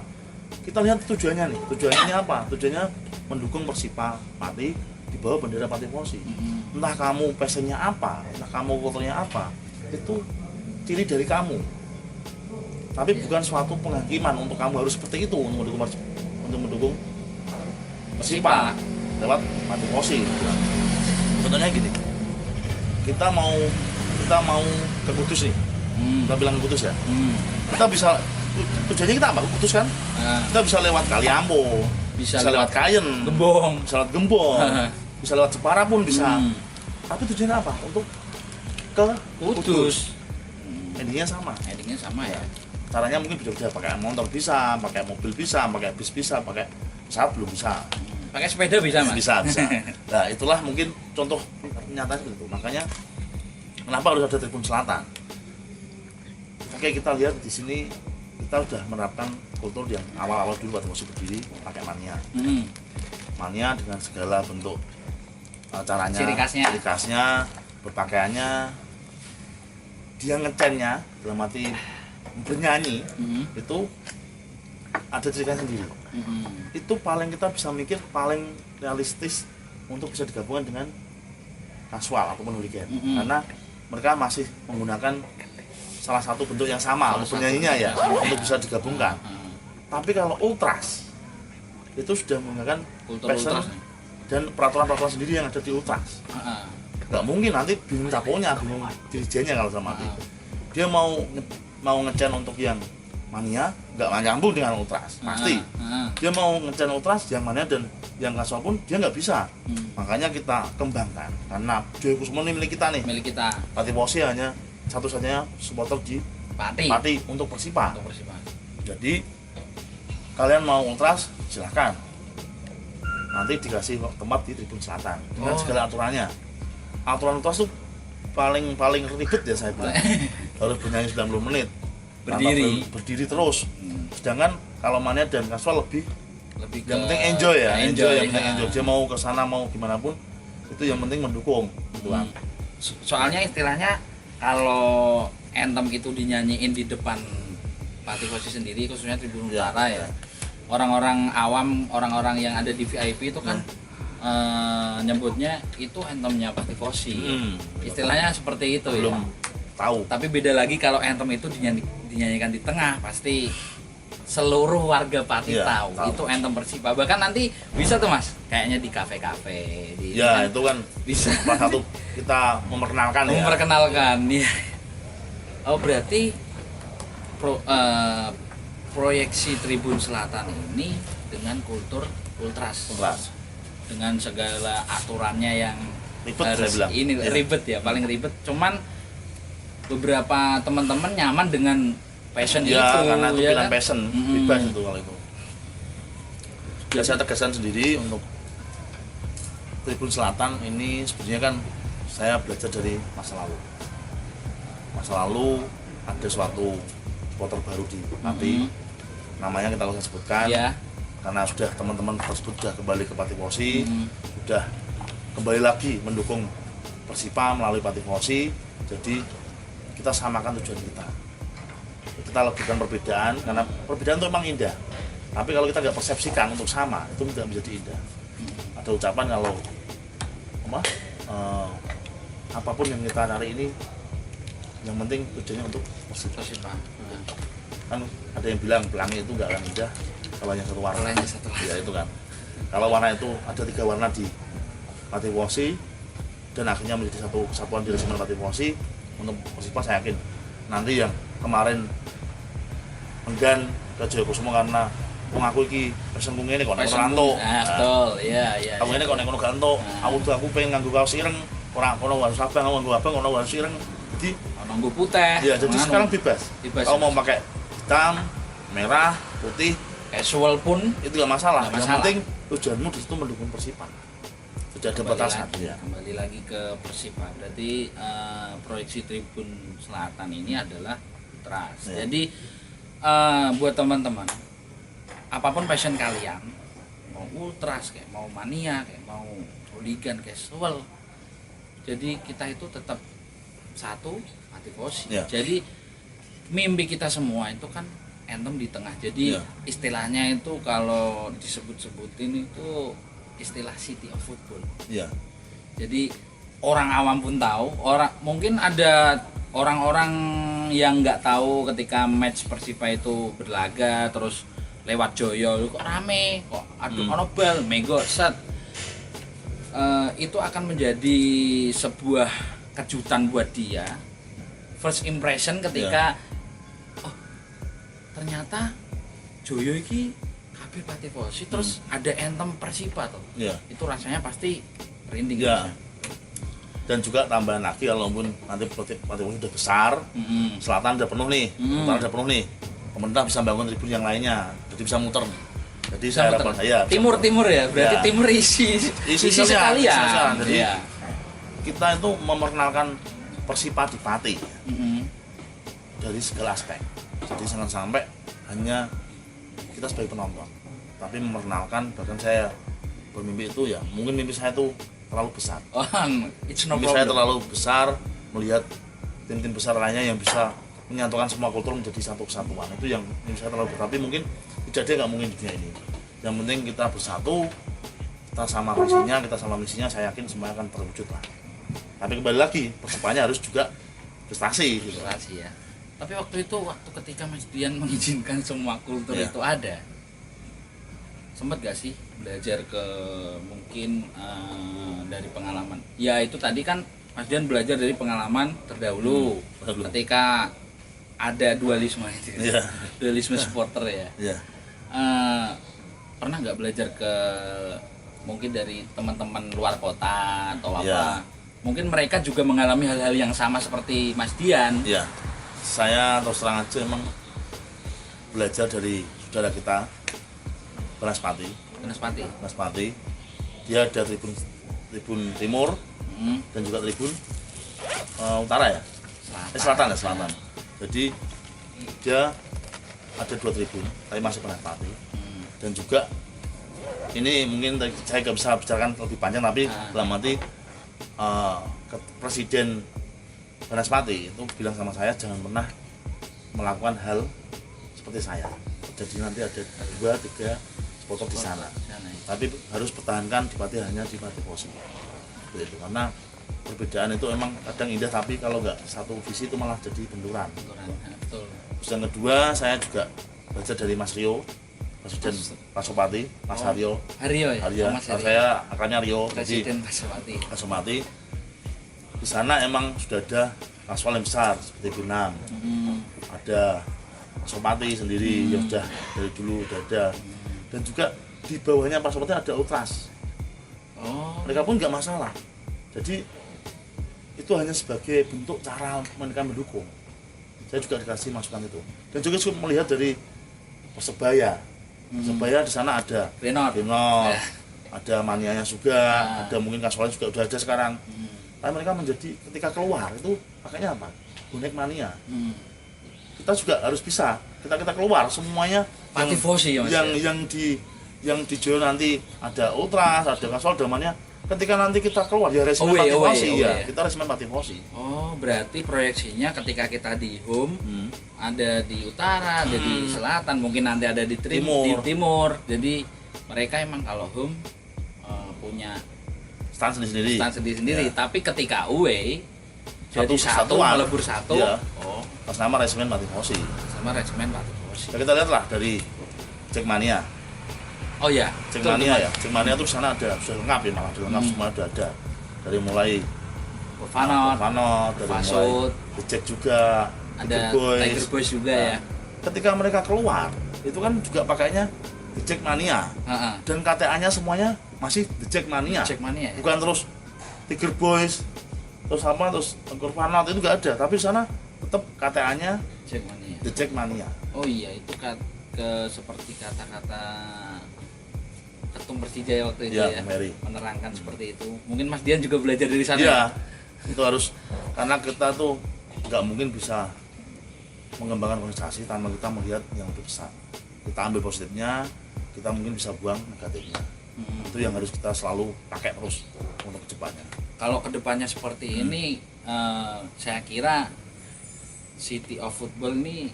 Kita lihat tujuannya nih. Tujuannya ini apa? Tujuannya mendukung Persipa Pati di bawah bendera Patifosi. Entah kamu passionnya apa, entah kamu kulturnya apa, itu ciri dari kamu. Tapi bukan suatu penghakiman untuk kamu harus seperti itu untuk mendukung Persipa lewat Patifosi. Contohnya gini, kita mau ke Kudus nih, kita bilang ke Kudus ya. Kita bisa, tujuannya kita apa? Kudus kan? Kita bisa lewat Kaliambo, bisa lewat Kayen, Gembong. bisa lewat Gembong, bisa lewat Jepara pun bisa. Tapi tujuannya apa? Untuk ke Kudus. Endingnya sama. Endingnya sama ya. Caranya mungkin bisa pakai motor bisa, pakai mobil bisa, pakai bis bisa, pakai pesawat belum bisa. Pakai sepeda bisa Mas? Bisa. Nah, itulah mungkin contoh nyata seperti itu. Makanya kenapa harus ada Tribun Selatan? Oke, kita lihat di sini kita sudah menerapkan kultur yang awal-awal dulu waktu masih berdiri pakai mania. Mania dengan segala bentuk caranya, Ciri khasnya. berpakaiannya, dia ngecennya dalam arti bernyanyi itu ada ciri khas sendiri. Itu paling kita bisa mikir paling realistis untuk bisa digabungkan dengan kasual ataupun hooligan. Karena mereka masih menggunakan salah satu bentuk yang sama untuk penyanyinya ya, untuk bisa digabungkan. Tapi kalau ultras itu sudah menggunakan Kultur passion ultras. dan peraturan-peraturan sendiri yang ada di ultras. nggak mungkin nanti bingung caponya, bingung dirijennya kalau sama mati. Dia mau ngecen untuk yang mania nggak nyambung dengan ultras pasti. Dia mau ngecen ultras yang mania dan yang kasual pun dia nggak bisa. Makanya kita kembangkan karena Joyo Kusumo ini milik kita nih. Milik kita. Patifosi hanya satu-satunya supporter di Pati untuk Persipa. Jadi kalian mau ultras silahkan. Nanti dikasih tempat di Tribun Selatan dengan segala aturannya. Aturan ultras tuh paling ribet ya saya bilang. Harus bernyanyi 90 menit. Berdiri terus. Sedangkan kalau mania dan kasual lebih yang penting enjoy ya. Yang penting enjoy. Dia mau ke sana mau gimana pun itu yang penting mendukung gitu kan. Soalnya istilahnya kalau anthem itu dinyanyiin di depan Patifosi sendiri khususnya Tribun Utara ya. Orang-orang awam, orang-orang yang ada di VIP itu kan nyebutnya itu anthemnya Patifosi. Istilahnya seperti itu. Belum ya. Tahu. Tapi beda lagi kalau anthem itu dinyanyikan di tengah, pasti seluruh warga Pati tahu itu anthem Persipa. Bahkan nanti bisa tuh Mas, kayaknya di kafe-kafe ya itu kan bisa salah satu kita memperkenalkan ya. Oh berarti proyeksi Tribun Selatan ini dengan kultur ultras. Dengan segala aturannya yang ribet, harus ini ribet ya, paling ribet. Cuman beberapa teman-teman nyaman dengan passion itu karena itu pilihan kan? passion bebas itu kalau itu. Ya saya tegaskan sendiri untuk Tribun Selatan ini sebenarnya kan saya belajar dari masa lalu ada suatu supporter baru di Pati namanya kita usah sebutkan karena sudah teman-teman tersebut sudah kembali ke Patifosi sudah kembali lagi mendukung Persipa melalui Patifosi, jadi kita samakan tujuan kita lakukan perbedaan karena perbedaan itu memang indah, tapi kalau kita nggak persepsikan untuk sama itu tidak menjadi indah. Ada ucapan kalau apapun yang kita cari ini yang penting tujuannya untuk Persipa. Kan ada yang bilang pelangi itu nggak akan indah kalau hanya satu warna. Ya itu kan, kalau warna itu ada 3 warna di Patifosi dan akhirnya menjadi satu kesatuan di resimen Patifosi untuk Persipa. Saya yakin nanti yang kemarin enggan ke Joyo Kusumo karena mengaku iki pesen kung ngene kok nek ranto. Betul, iya. Aku ngene kok nek kono ganto. Aku pengen nganggo kaos ireng, ora kono harus abang, nganggo abang kono harus ireng. Jadi nganggo putih. Iya, jadi sekarang bebas. Kalau mau pakai hitam, merah, putih, casual pun itu enggak masalah. Yang penting tujuanmu di situ mendukung Persipa. Tidak ada batasan. Kembali lagi ke Persipa. Berarti proyeksi Tribun Selatan ini adalah ultras. Jadi buat teman-teman, apapun passion kalian, mau ultras kayak mau mania kayak mau hooligan casual, jadi kita itu tetap satu Patifosi. Jadi mimpi kita semua itu kan anthem di tengah. Jadi istilahnya itu kalau disebut-sebutin itu istilah City of Football. Jadi orang awam pun tahu, mungkin ada orang-orang yang nggak tahu ketika match Persipa itu berlaga terus lewat Joyo kok rame, kok aduk ono bal, mego set. Itu akan menjadi sebuah kejutan buat dia. First impression ketika oh ternyata Joyo iki kabeh Patifosi terus ada anthem Persipa tuh. Itu rasanya pasti merinding. Dan juga tambahan lagi kalau pun nanti Patifosi sudah besar, selatan udah penuh nih, utara udah penuh nih, pemerintah bisa bangun tribun yang lainnya, jadi bisa muter. Jadi saya harapan timur ya, berarti timur isi sekalian. Jadi kita itu memperkenalkan Persipa di Pati dari segala aspek. Jadi jangan sampai hanya kita sebagai penonton, tapi memperkenalkan. Bahkan saya bermimpi itu ya, mungkin mimpi saya itu terlalu besar. Saya terlalu besar melihat tim-tim besar lainnya yang bisa menyatukan semua kultur menjadi satu kesatuan. Itu yang saya terlalu besar. Tapi mungkin tidak mungkin di dunia ini. Yang penting kita bersatu, kita sama visinya, kita sama misinya. Saya yakin semuanya akan terwujud lah. Tapi kembali lagi, Persipanya harus juga prestasi. Ya. Tapi waktu ketika Mas Dian mengizinkan semua kultur itu ada, sempat gak sih belajar ke mungkin dari pengalaman? Ya itu tadi kan Mas Dian belajar dari pengalaman terdahulu ketika ada dualisme itu. Iya. Dualisme supporter ya. Iya. Pernah nggak belajar ke mungkin dari teman-teman luar kota atau apa? Iya. Mungkin mereka juga mengalami hal-hal yang sama seperti Mas Dian. Iya. Saya terus terang aja emang belajar dari saudara kita Banaspati. Dia ada tribun timur dan juga tribun utara ya. Selatan. Jadi dia ada 2 tribun, tapi masih Banaspati. Dan juga ini mungkin saya nggak bisa bicarakan lebih panjang, tapi dalam arti Presiden Banaspati itu bilang sama saya jangan pernah melakukan hal seperti saya. Jadi nanti ada 2-3 supporter di sana. Tapi harus pertahankan hanya di Patifosi. Begitu. Karena perbedaan itu emang kadang indah, tapi kalau nggak satu visi itu malah jadi benturan. Betul. Terus yang kedua saya juga belajar dari Mas Rio, Presiden Pasopati, Mas Haryo. Haryo ya. Mas Haryo. Saya akalnya Rio. Presiden jadi Pasopati. Di sana emang sudah ada kasual yang besar seperti Binang. Ada Pasopati sendiri yang sudah dari dulu sudah ada. Dan juga di bawahnya Pasopati ada Ultras. Mereka pun nggak masalah. Jadi itu hanya sebagai bentuk cara mereka mendukung. Saya juga dikasih masukan itu. Dan juga melihat dari Persebaya. Persebaya di sana ada Benor, ada manianya juga, ada mungkin kasualnya juga udah ada sekarang. Tapi mereka menjadi ketika keluar itu pakainya apa? Bonek mania. Kita juga harus bisa. Kita keluar semuanya Patifosi yang dijual nanti ada Ultras, ada kasual, ada mania. Ketika nanti kita keluar ya resimen Patifosi ya. Kita resimen Patifosi. Oh, berarti proyeksinya ketika kita di home ada di utara, ada di selatan, mungkin nanti ada di timur. Jadi mereka emang kalau home punya stand sendiri. Ya. Tapi ketika away jadi satu melebur satu. Ya. Atas nama resimen Patifosi. Ya, kita lihatlah dari Jackmania. Oh ya, Jackmania itu di sana ada sudah lengkap ya, malah lengkap semua ada dari mulai Vanot, dari Fasut, mulai Jack juga, ada Tiger Boys juga ya. Ketika mereka keluar, itu kan juga pakainya The Jackmania. Dan KTA-nya semuanya masih The Jackmania. Ya? Bukan terus Tiger Boys, terus Vanot itu nggak ada, tapi di sana tetap KTA-nya The Jackmania. Oh iya, itu seperti kata-kata Ketum Persija waktu itu ya, menerangkan seperti itu. Mungkin Mas Dian juga belajar dari sana. Iya, itu harus, karena kita tuh nggak mungkin bisa mengembangkan organisasi tanpa kita melihat yang lebih besar. Kita ambil positifnya, kita mungkin bisa buang negatifnya. Itu yang harus kita selalu pakai terus untuk kedepannya. Kalau kedepannya seperti ini, saya kira City of Football ini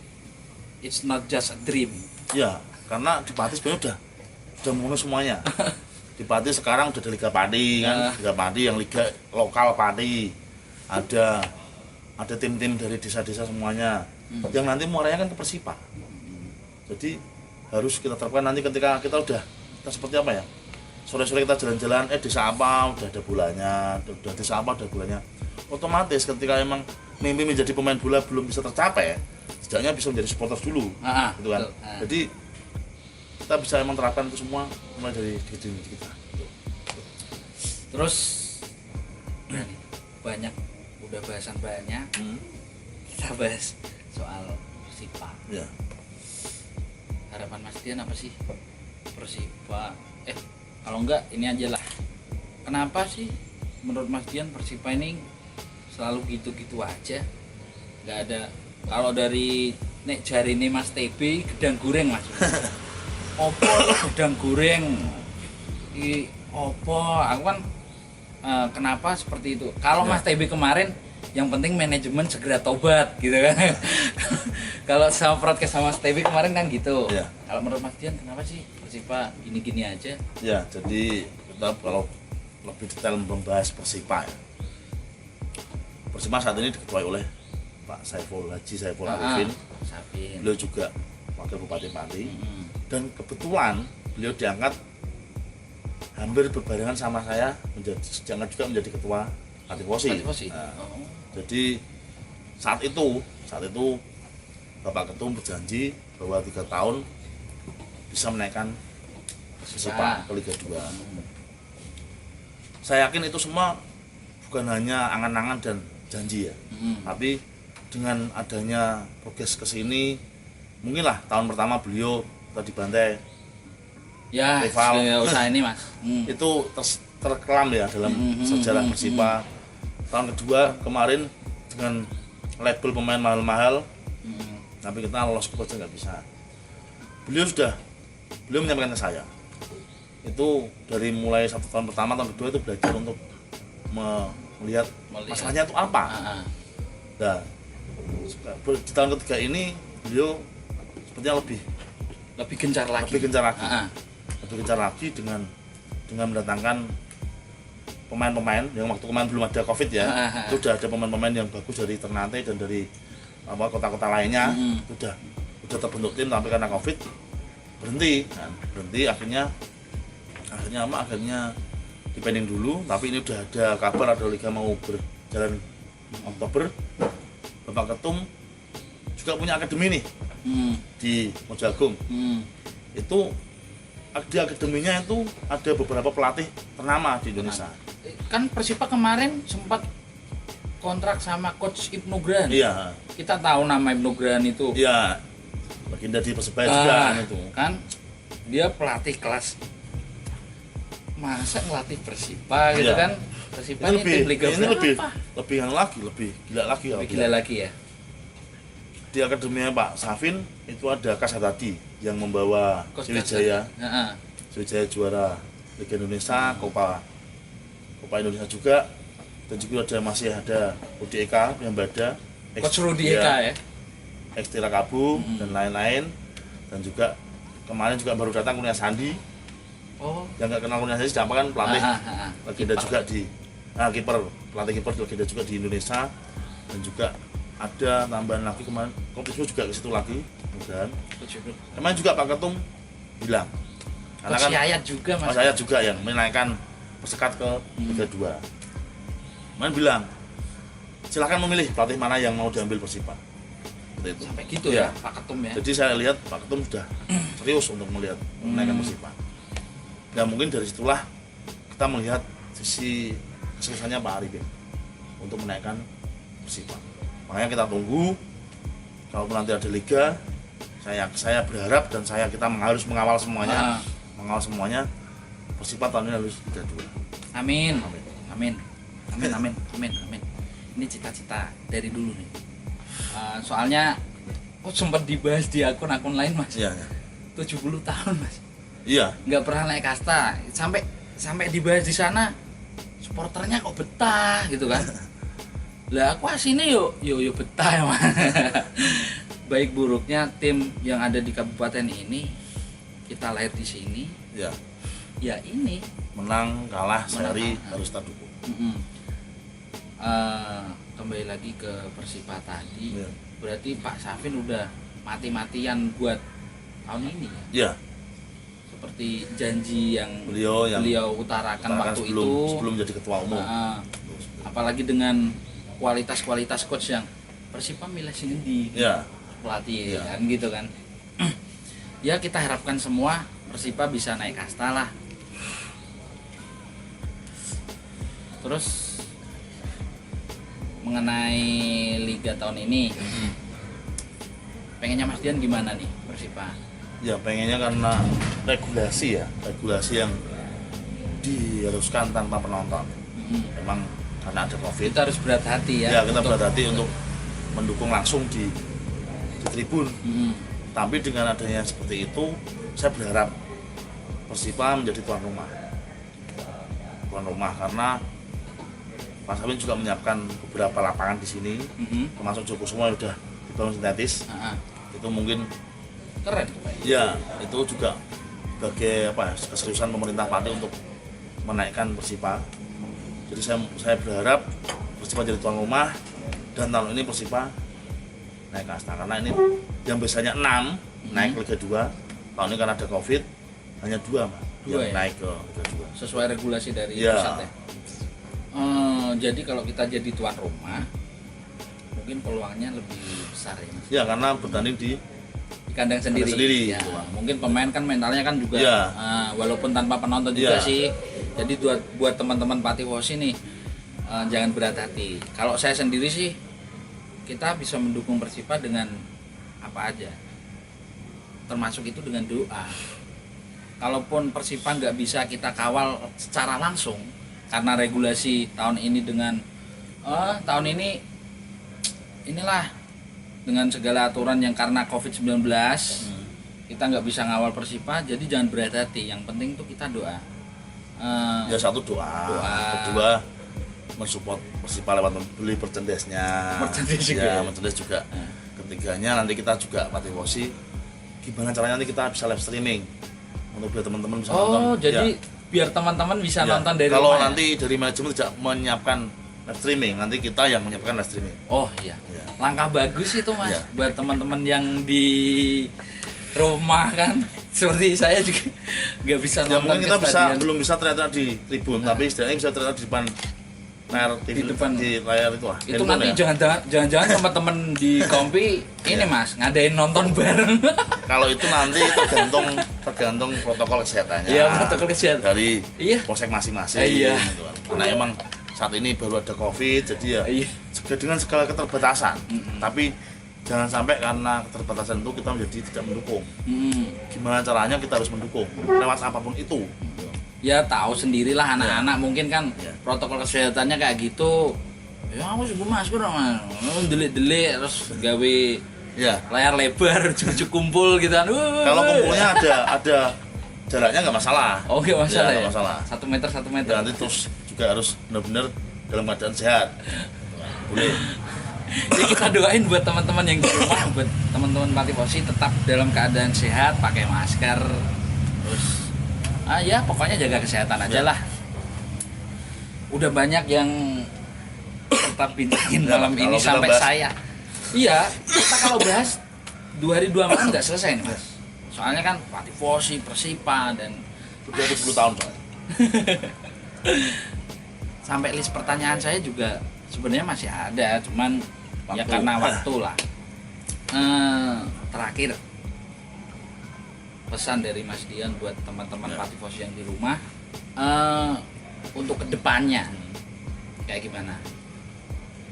it's not just a dream. Ya, karena di Pati sebenarnya udah mulai semuanya. Di Pati sekarang udah ada Liga Pati kan, Liga Pati yang liga lokal Pati. Ada tim-tim dari desa-desa semuanya. Yang nanti muaranya kan ke Persipa. Jadi harus kita terapkan nanti ketika kita seperti apa ya? Sore-sore kita jalan-jalan, desa apa udah ada bulannya, udah desa apa udah bulannya. Otomatis ketika emang mimpi menjadi pemain bola belum bisa tercapai, setidaknya bisa menjadi supporter dulu, gitu kan. Jadi kita bisa emang terapkan itu semua mulai dari diri kita. Terus udah bahasan banyak, kita bahas soal Persipa. Ya. Harapan Mas Dian apa sih Persipa? Kalau enggak ini aja lah. Kenapa sih menurut Mas Dian Persipa ini selalu gitu-gitu aja? Nggak ada. Kalau dari nek jari ini Mas TB gedang goreng Mas. Opo gedang goreng? Opo? Aku kan kenapa seperti itu? Kalau Mas TB kemarin yang penting manajemen segera tobat gitu kan. Kalau sama broadcast sama Mas TB kemarin kan gitu. Ya. Kalau menurut Mas Dian kenapa sih Persipa gini-gini aja? Ya, jadi kita kalau lebih detail membahas Persipa ya. Persipa saat ini diketuai oleh Pak Haji Saiful Arifin. Beliau juga wakil Bupati Pati. Dan kebetulan beliau diangkat hampir berbarengan sama saya diangkat juga menjadi ketua Patifosi. Nah, jadi saat itu Bapak Ketum berjanji bahwa 3 tahun bisa menaikkan Persipa ke Liga 2. Saya yakin itu semua bukan hanya angan-angan dan janji ya, tapi dengan adanya progres ke sini, mungkinlah tahun pertama beliau tadi bantai Ya, rival usaha ini Mas. itu terkelam ya dalam sejarah Persipa. Tahun kedua kemarin dengan label pemain mahal-mahal, tapi kita lolos aja nggak bisa. Beliau menyampaikan ke saya, itu dari mulai 1 tahun pertama, tahun kedua itu belajar untuk melihat masalahnya itu apa. Nah, di tahun ketiga ini beliau sepertinya Lebih gencar lagi. lebih gencar lagi dengan mendatangkan pemain-pemain yang waktu kemarin belum ada COVID ya. Itu udah ada pemain-pemain yang bagus dari Ternate dan dari kota-kota lainnya. Itu udah terbentuk tim, tapi karena COVID berhenti akhirnya dipending dulu. Tapi ini udah ada kabar ada liga mau berjalan Oktober. Bapak Ketum juga punya akademi nih di Mojagung. Itu di akademinya itu ada beberapa pelatih ternama di Indonesia. Kan Persipa kemarin sempat kontrak sama coach Ibnu Gran. Iya. Kita tahu nama Ibnu Gran itu. Iya. Baginda di Persebaya juga kan itu. Kan dia pelatih kelas, masa ngelatih Persipa gitu kan. Persipa ini tim Liga berapa? Lebih gila lagi ya. Di akademinya Pak Safin itu ada Kas Hatadi yang membawa Sriwijaya juara Liga Indonesia, Copa Indonesia juga, dan juga masih ada Rudi Eka yang bada, Coach Rudi Eka ya, ex Tirakabu dan lain-lain, dan juga kemarin juga baru datang Kurnia Sandi. Yang nggak kenal Kurnia Sandi siapa kan pelatih legenda juga di pelatih kiper legenda juga di Indonesia, dan juga ada tambahan lagi kemarin kompetisi juga ke situ lagi. Kemudian kemarin juga Pak Ketum bilang, karena kan Yayat juga Mas. Yayat juga yang menaikkan Persekat ke Liga 2. Kemarin bilang, silakan memilih pelatih mana yang mau diambil Persipa. Itu. Sampai gitu ya Pak Ketum ya. Jadi saya lihat Pak Ketum sudah serius untuk melihat menaikkan Persipa. Dan mungkin dari situlah kita melihat sisi kesuksesannya Pak Arifin untuk menaikkan Persipa. Makanya kita tunggu, kalau nanti ada liga, saya berharap dan kita harus mengawal semuanya. Persipa tahun ini harus Liga 2. Amin. Ini cita-cita dari dulu nih. Soalnya sempat dibahas di akun-akun lain Mas. Iya. 70 tahun Mas. Iya. Nggak pernah naik kasta. Sampai dibahas di sana, supporternya kok betah gitu kan. Lah aku asine yo betah ya Mas. Baik buruknya tim yang ada di kabupaten ini, kita lahir di sini. Ya. Ya ini menang kalah seri harus kita dukung. Kembali lagi ke Persipa tadi. Ya. Berarti Pak Safin udah mati-matian buat tahun ini ya? Ya. Seperti janji yang beliau utarakan waktu sebelum jadi ketua umum. Apalagi dengan kualitas coach yang Persipa milih sini ya. Pelatih kan gitu kan. Ya kita harapkan semua Persipa bisa naik kasta lah. Terus mengenai liga tahun ini, pengennya Mas Dian gimana nih Persipa? Ya pengennya karena regulasi yang diharuskan tanpa penonton. Memang karena ada COVID. Kita harus berat hati ya. Ya kita berat hati untuk mendukung langsung di tribun. Tapi dengan adanya seperti itu, saya berharap Persipa menjadi tuan rumah karena Pak Safin juga menyiapkan beberapa lapangan di sini, termasuk Joko semua sudah dibangun sintetis. Itu mungkin keren. Ya, itu juga sebagai keseriusan pemerintah Pati untuk menaikkan Persipa. Jadi saya berharap Persipa jadi tuan rumah dan tahun ini Persipa naik kasta, karena ini yang biasanya 6 naik Liga 2, tahun ini karena ada COVID hanya 2 yang naik ke Liga 2 sesuai regulasi dari ya. pusat ya. Jadi kalau kita jadi tuan rumah mungkin peluangnya lebih besar ya Mas. Ya karena bertanding di Kandang sendiri. Ya, gitu, Bang. mungkin pemain kan mentalnya kan juga Ya. walaupun tanpa penonton juga Ya. sih. Jadi buat teman-teman Patifosi nih jangan berat hati. Kalau saya sendiri sih kita bisa mendukung Persipa dengan apa aja. Termasuk itu dengan doa. Kalaupun Persipa nggak bisa kita kawal secara langsung karena regulasi tahun ini dengan tahun ini inilah dengan segala aturan yang karena COVID-19 kita nggak bisa ngawal Persipa, jadi jangan berat hati. Yang penting tuh kita doa. Ya satu doa. Kedua mensupport Persipa lewat beli merchandise-nya. Merchandise juga. Ya, merchandise juga. Ketiganya nanti kita juga Patifosi gimana caranya nanti kita bisa live streaming untuk biar teman-teman bisa nonton. Oh, jadi Ya. biar teman-teman bisa Ya, nonton dari kalau rumah. nanti dari manajemen tidak menyiapkan live streaming, nanti kita yang menyiapkan live streaming. Oh iya. Ya. Langkah bagus itu Mas Ya. buat teman-teman yang di rumah kan. Seperti saya juga nggak bisa Ya nonton mungkin ke kita bisa stadion. belum bisa teriak di tribun, tapi setidaknya bisa teriak di depan layar TV, Di depan. di layar itu lah. Itu Handphone nanti ya. jangan-jangan teman-teman di Kompi ini Iya. Mas ngadain nonton bareng. Kalau itu nanti tergantung protokol kesehatannya. Iya, protokol kesehatan. Dari Iya. polsek masing-masing. Iya. Gitu kan. Karena emang saat ini baru ada COVID, jadi ya Iya. dengan segala keterbatasan. Mm-mm. Tapi jangan sampai karena keterbatasan itu kita menjadi tidak mendukung. Gimana caranya kita harus mendukung lewat apapun itu. Ya tahu sendirilah anak-anak mungkin kan Ya. protokol kesehatannya kayak gitu. Ya aku sih masker Mas. Delik-delik terus gawe Ya. layar lebar cucu kumpul gitu kan. Kalau kumpulnya ada jaraknya nggak masalah. Oh nggak masalah Ya, ya, nggak masalah. 1 meter 1 meter. Ya, nanti terus juga harus benar-benar dalam keadaan sehat. Boleh. Jadi kita doain buat teman-teman yang di rumah, buat teman-teman Patifosi tetap dalam keadaan sehat, pakai masker, terus ya pokoknya jaga kesehatan aja lah. Udah banyak yang tetap bintangin Ya, malam kalau ini kita sampai bahas- saya. Iya, kita kalau bahas 2 hari 2 malam nggak selesai nih Mas. Soalnya kan Patifosi, Persipa dan Udah 10 tahun soalnya. sampai list pertanyaan saya juga sebenarnya masih ada, cuman ya Waktu. karena waktu lah. Terakhir pesan dari Mas Dian buat teman-teman Ya. Patifosi yang di rumah untuk kedepannya kayak gimana?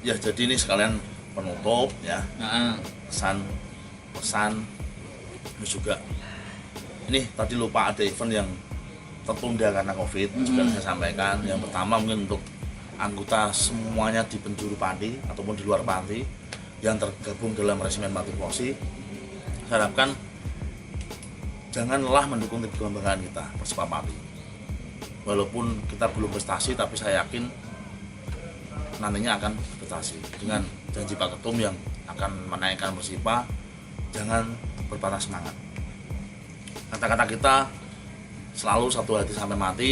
Ya jadi ini sekalian penutup ya, Heeh. pesan terus juga ini tadi lupa ada event yang tertunda karena COVID juga saya sampaikan. Yang pertama mungkin untuk anggota semuanya di penjuru panti ataupun di luar panti yang tergabung dalam resimen Patifosi, saya harapkan jangan lelah mendukung tim kebanggaan kita Persipa Pati. Walaupun kita belum prestasi, tapi saya yakin nantinya akan prestasi dengan janji Pak Ketum yang akan menaikkan Persipa. Jangan berpatah semangat. Kata-kata kita selalu satu hati sampai mati,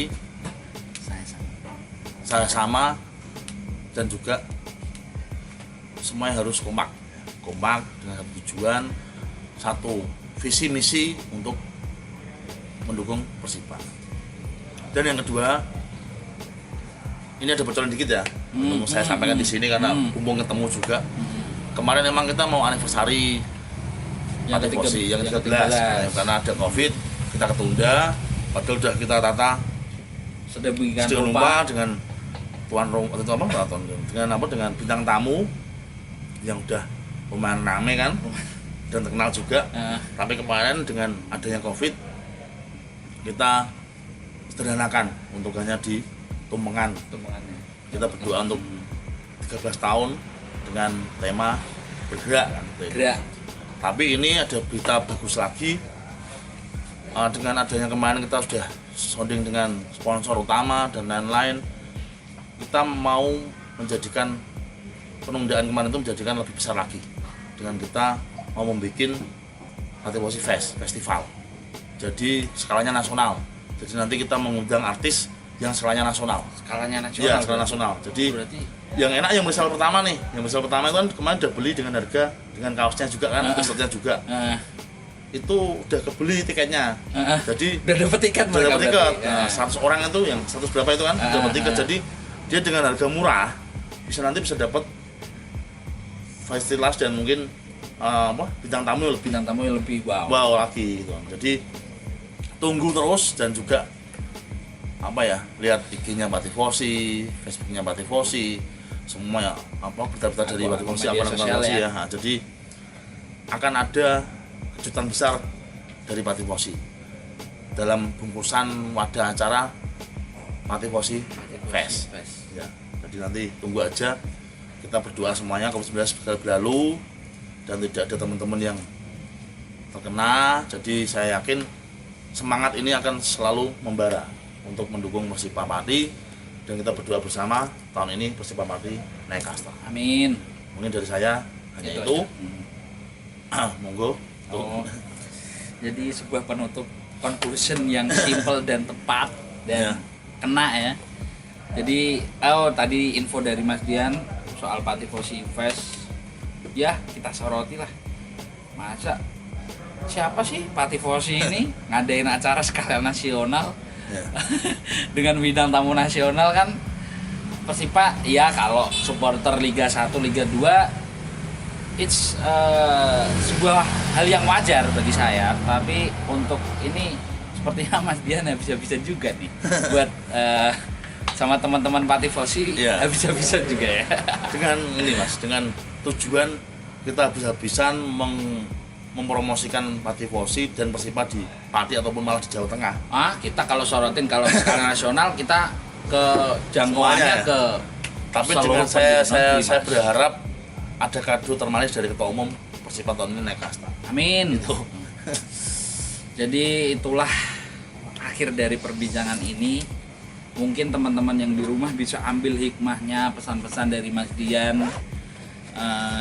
saya sama, dan juga semuanya harus kompak dengan satu tujuan, satu visi misi untuk mendukung Persipa. Dan yang kedua, ini ada bocoran dikit ya, untuk saya sampaikan di sini karena mumpung ketemu juga. Kemarin emang kita mau anniversary Yang Patifosi yang ke- 13 yang ke-13. karena ada COVID, kita ketunda. Padahal udah kita tata Sedemikian sedemikian rupa. rupa dengan tuan rumah atau apa maraton dengan apa dengan bintang tamu yang udah lumayan rame kan dan terkenal juga. Tapi kemarin dengan adanya COVID kita sederhanakan untuk hanya di Tumpengan. Tumpengannya. Kita berdoa untuk 13 tahun dengan tema bergerak kan. Gerak. Tapi ini ada berita bagus lagi. Dengan adanya kemarin kita sudah sounding dengan sponsor utama dan lain-lain. Kita mau menjadikan penundaan kemarin itu menjadikan lebih besar lagi. Dengan kita mau membuat Patifosi Festival. Jadi skalanya nasional. Jadi nanti kita mengundang artis yang skalanya nasional. Skalanya nasional. Iya, skala nasional. Jadi Berarti yang enak yang misal pertama nih. Yang misal pertama itu kan kemarin udah beli dengan harga dengan kaosnya juga kan, t-shirtnya juga. Itu udah kebeli tiketnya. Jadi udah dapet tiket udah mereka dapat tiket. berarti. 100 orang itu yang 100 berapa itu kan udah dapat tiket. Jadi dia dengan harga murah nanti bisa dapat fasilitas dan mungkin bintang tamu yang lebih wow lagi gitu. Jadi tunggu terus dan juga lihat IG-nya Patifosi, Facebook-nya Patifosi, semua ya berita-berita dari Patifosi ya. Nah, jadi akan ada kejutan besar dari Patifosi dalam bungkusan wadah acara Patifosi Fest. Ya, jadi nanti tunggu aja, kita berdoa semuanya COVID-19 segera berlalu dan tidak ada teman-teman yang terkena. Jadi saya yakin semangat ini akan selalu membara untuk mendukung Persipa Pati, dan kita berdoa bersama tahun ini Persipa Pati naik kasta. Amin. Mungkin dari saya hanya itu. Monggo. Jadi sebuah penutup conclusion yang simple dan tepat dan kena ya. Jadi tadi info dari Mas Dian soal Patifosi Fest, ya kita soroti lah. Masa siapa sih Patifosi ini ngadain acara skala nasional dengan bidang tamu nasional kan? Persipa ya kalau supporter Liga 1, Liga 2 it's sebuah hal yang wajar bagi saya, tapi untuk ini sepertinya Mas Dian bisa-bisa juga nih buat sama teman-teman Patifosi bisa-bisa juga ya. Dengan ini Mas, dengan tujuan kita habis-habisan mempromosikan Patifosi dan Persipa di Pati ataupun malah di Jawa Tengah. Kita kalau sorotin kalau skala nasional kita ke jangkauannya ke tapi dengan saya berharap ada kado termanis dari Ketua Umum Persipa tahun ini naik kasta. Amin. Gitu. Jadi itulah akhir dari perbincangan ini. Mungkin teman-teman yang di rumah bisa ambil hikmahnya, pesan-pesan dari Mas Dian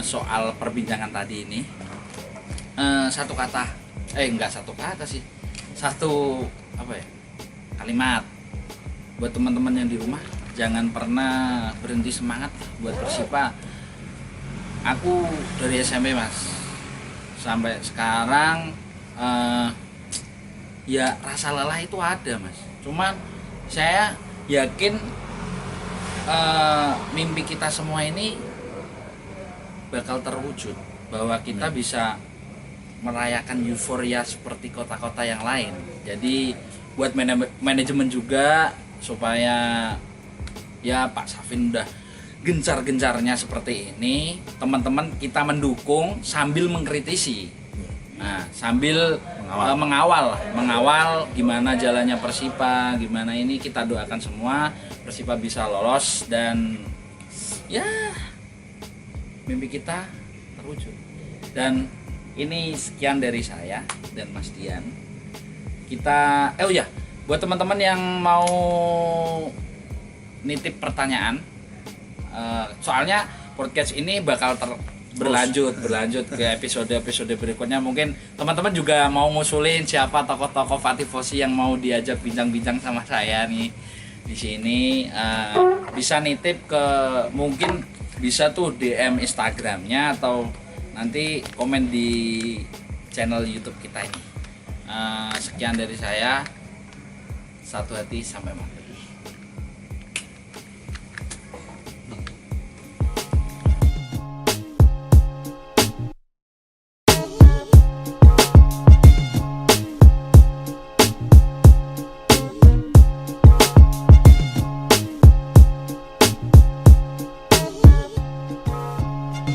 soal perbincangan tadi ini. Satu kata, enggak satu kata sih, kalimat buat teman-teman yang di rumah, jangan pernah berhenti semangat buat Persipa. Aku dari SMP Mas sampai sekarang ya rasa lelah itu ada Mas, cuman saya yakin mimpi kita semua ini bakal terwujud, bahwa kita bisa merayakan euforia seperti kota-kota yang lain. Jadi buat manajemen juga supaya ya Pak Safin udah gencar-gencarnya seperti ini, teman-teman kita mendukung sambil mengkritisi. Nah, sambil mengawal gimana jalannya Persipa, gimana ini, kita doakan semua Persipa bisa lolos dan ya mimpi kita terwujud. Dan ini sekian dari saya dan Mas Dian. Kita buat teman-teman yang mau nitip pertanyaan, soalnya podcast ini bakal berlanjut ke episode berikutnya. Mungkin teman-teman juga mau ngusulin siapa tokoh-tokoh Patifosi yang mau diajak bincang-bincang sama saya nih di sini, bisa nitip ke, mungkin bisa tuh DM Instagramnya atau nanti komen di channel YouTube kita ini. Sekian dari saya, satu hati sampai mati.